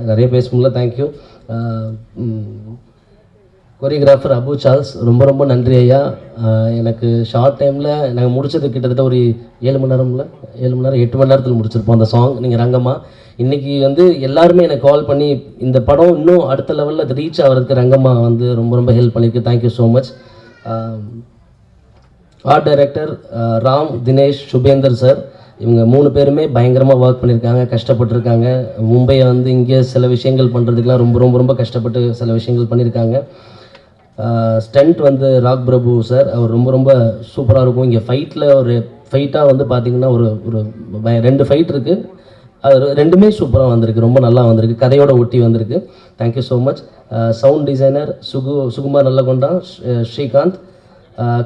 நிறைய பேச முடியல. தேங்க்யூ. கொரியோகிராஃபர் அபு சார்ல்ஸ், ரொம்ப ரொம்ப நன்றி ஐயா. எனக்கு ஷார்ட் டைமில் நாங்கள் முடிச்சது கிட்டத்தட்ட ஒரு 7 மணி நேரம் 8 மணி நேரத்தில் முடிச்சிருப்போம் அந்த சாங். நீங்கள் ரங்கம்மா இன்றைக்கி எல்லாருமே எனக்கு கால் பண்ணி இந்த படம் இன்னும் அடுத்த லெவலில் அது ரீச் ஆகிறதுக்கு ரங்கம்மா ரொம்ப ரொம்ப ஹெல்ப் பண்ணியிருக்கு. Thank you so much. Art director Ram, Dinesh, Subender sir, இவங்க 3 பேருமே பயங்கரமாக ஒர்க் பண்ணியிருக்காங்க, கஷ்டப்பட்டுருக்காங்க. மும்பையை இங்கே சில விஷயங்கள் பண்ணுறதுக்கெலாம் ரொம்ப ரொம்ப ரொம்ப கஷ்டப்பட்டு சில விஷயங்கள் பண்ணியிருக்காங்க. ஸ்டண்ட் ராக் பிரபு சார், அவர் ரொம்ப ரொம்ப சூப்பராக இருக்கும். இங்கே ஃபைட்டில் ஒரு ஃபைட்டாக பார்த்திங்கன்னா ஒரு 2 ஃபைட் இருக்குது. அது 2மே சூப்பராக வந்திருக்கு, ரொம்ப நல்லா வந்திருக்கு, கதையோட ஒட்டி வந்திருக்கு. Thank you so much. Sound designer Sukumar Nallakonda, Srikanth.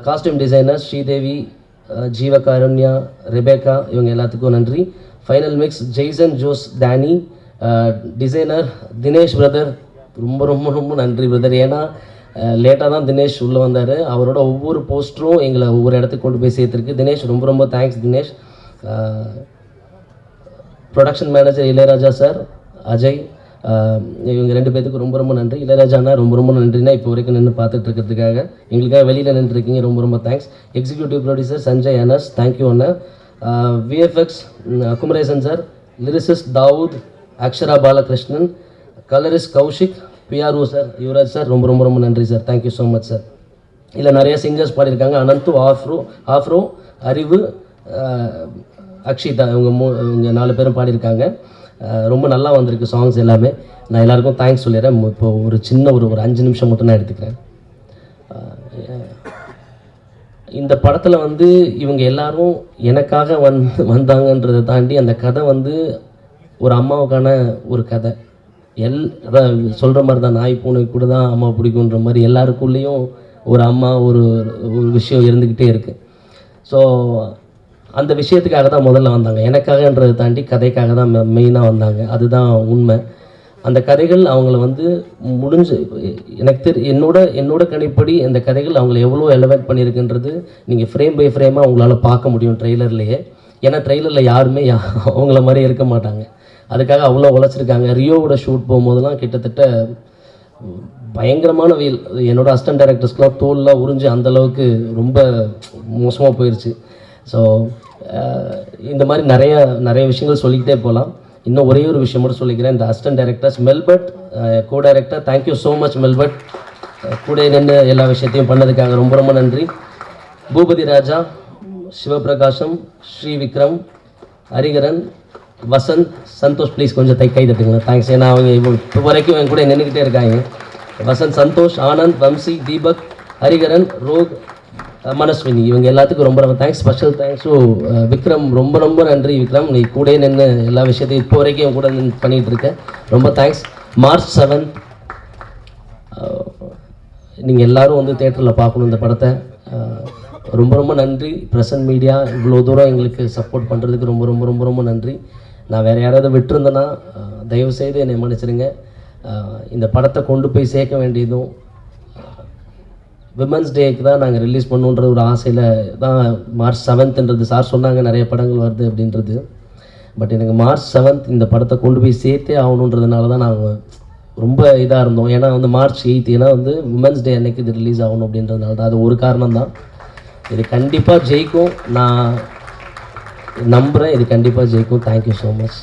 Costume designer Sridevi, Jeevakarunya, Rebecca, இவங்க எல்லாத்துக்கும் நன்றி. Final mix Jaison, Jose, Danny. Designer Dinesh brother, ரொம்ப ரொம்ப ரொம்ப நன்றி பிரதர். ஏன்னா லேட்டாக தான் தினேஷ் உள்ளே வந்தார். அவரோட ஒவ்வொரு போஸ்டரும் எங்களை ஒவ்வொரு இடத்துக்கு கொண்டு போய் சேர்த்துருக்கு. தினேஷ் ரொம்ப ரொம்ப thanks Dinesh. Production manager Ilaiyaraaja sir, Ajay, இவங்க 2 பேத்துக்கு ரொம்ப ரொம்ப நன்றி. இளையராஜாண்ணா ரொம்ப ரொம்ப நன்றினா இப்போ வரைக்கும் நின்று பார்த்துட்டு இருக்கிறதுக்காக, எங்களுக்காக வெளியில் நின்றுருக்கீங்க, ரொம்ப ரொம்ப thanks. Executive producer Sanjay Anas, thank you அண்ணா. VFX Kumaresan sir, lyricist Dawood, Akshara Balakrishnan, colourist Kaushik, PRO sir Yuvaraj sir, ரொம்ப ரொம்ப ரொம்ப நன்றி sir. Thank you so much sir. இல்லை நிறைய சிங்கர்ஸ் பாடியிருக்காங்க. அனந்து, ஆஃப்ரோ, அறிவு, அக்ஷிதா, இவங்க 4 பேரும் பாடியிருக்காங்க. ரொம்ப நல்லா வந்திருக்கு சாங்ஸ் எல்லாமே. நான் எல்லாருக்கும் தேங்க்ஸ் சொல்லிடுறேன். இப்போ ஒரு சின்ன ஒரு 5 நிமிஷம் மட்டும் நான் எடுத்துக்கிறேன். இந்த படத்தில் இவங்க எல்லாரும் எனக்காக வந்தாங்கன்றதை தாண்டி அந்த கதை ஒரு அம்மாவுக்கான ஒரு கதை. அதான் சொல்கிற மாதிரி தான், நாய் பூனை கூட தான் அம்மா பிடிக்குன்ற மாதிரி எல்லாருக்குள்ளேயும் ஒரு அம்மா ஒரு விஷயம் இருந்துக்கிட்டே இருக்குது. ஸோ அந்த விஷயத்துக்காக தான் முதல்ல வந்தாங்க. எனக்காகன்றதை தாண்டி கதைக்காக தான் மெயினாக வந்தாங்க. அதுதான் உண்மை. அந்த கதைகள் அவங்கள முடிஞ்சு எனக்கு என்னோட கணிப்படி அந்த கதைகள் அவங்கள எவ்வளோ எலவேட் பண்ணியிருக்குன்றது நீங்கள் ஃப்ரேம் பை ஃப்ரேமாக அவங்களால பார்க்க முடியும் ட்ரெய்லர்லேயே. ஏன்னா ட்ரெய்லரில் யாருமே அவங்கள மாதிரி இருக்க மாட்டாங்க. அதுக்காக அவ்வளோ உழைச்சிருக்காங்க. ரியோவோட ஷூட் போகும்போதெல்லாம் கிட்டத்தட்ட பயங்கரமான வெயில். என்னோடய அசிஸ்டன்ட் டைரக்டர்ஸ்க்கெலாம் தோல்லாம் உறிஞ்சு அந்தளவுக்கு ரொம்ப மோசமாக போயிடுச்சு. ஸோ இந்த மாதிரி நிறைய விஷயங்கள் சொல்லிக்கிட்டே போகலாம். இன்னும் ஒரே ஒரு விஷயம் மட்டும் சொல்லிக்கிறேன். இந்த assistant directors Melbert, co director, thank you so much Melbert. கூட நின்று எல்லா விஷயத்தையும் பண்ணதுக்காக ரொம்ப ரொம்ப நன்றி. பூபதி ராஜா, சிவபிரகாசம், ஸ்ரீ விக்ரம், ஹரிகரன், வசந்த், சந்தோஷ், ப்ளீஸ் கொஞ்சம் கை தட்டுங்களேன். தேங்க்ஸ். ஏன்னா அவங்க இப்போ வரைக்கும் என் கூட நின்றுக்கிட்டே இருக்காங்க. வசந்த், சந்தோஷ், ஆனந்த், வம்சி, தீபக், ஹரிகரன், ரோக், மனஸ்வினி, இவங்க எல்லாத்துக்கும் ரொம்ப ரொம்ப thanks. Special thanks to Vikram. ரொம்ப ரொம்ப நன்றி விக்ரம், நீ கூட நின்று எல்லா விஷயத்தையும் இப்போ வரைக்கும் என் கூட நின்று பண்ணிகிட்டு இருக்கேன். ரொம்ப தேங்க்ஸ். மார்ச் 7 நீங்கள் எல்லோரும் தேட்டரில் பார்க்கணும் இந்த படத்தை. ரொம்ப ரொம்ப நன்றி. பிரசன்ட் மீடியா இவ்வளோ தூரம் எங்களுக்கு சப்போர்ட் பண்ணுறதுக்கு ரொம்ப ரொம்ப ரொம்ப ரொம்ப நன்றி. நான் வேறு யாராவது விட்டுருந்தேன்னா தயவுசெய்து என்னை மன்னிச்சிடுங்க. இந்த படத்தை கொண்டு போய் சேர்க்க வேண்டியதும் விமன்ஸ் டேக்கு தான் நாங்கள் ரிலீஸ் பண்ணுன்ற ஒரு ஆசையில் தான் மார்ச் 7ன்றது சார் சொன்னாங்க நிறைய படங்கள் வருது அப்படின்றது. பட் எனக்கு மார்ச் 7 இந்த படத்தை கொண்டு போய் சேர்த்தே ஆகணுன்றதுனால தான் நாங்கள் ரொம்ப இதாக இருந்தோம். ஏன்னா மார்ச் 8 ஏன்னா விமன்ஸ் டே அன்னைக்கு இது ரிலீஸ் ஆகணும் அப்படின்றதுனால தான். அது ஒரு காரணம் தான். இது கண்டிப்பாக ஜெயிக்கும், நான் நம்புகிறேன். இது கண்டிப்பாக ஜெயிக்கும். Thank you so much.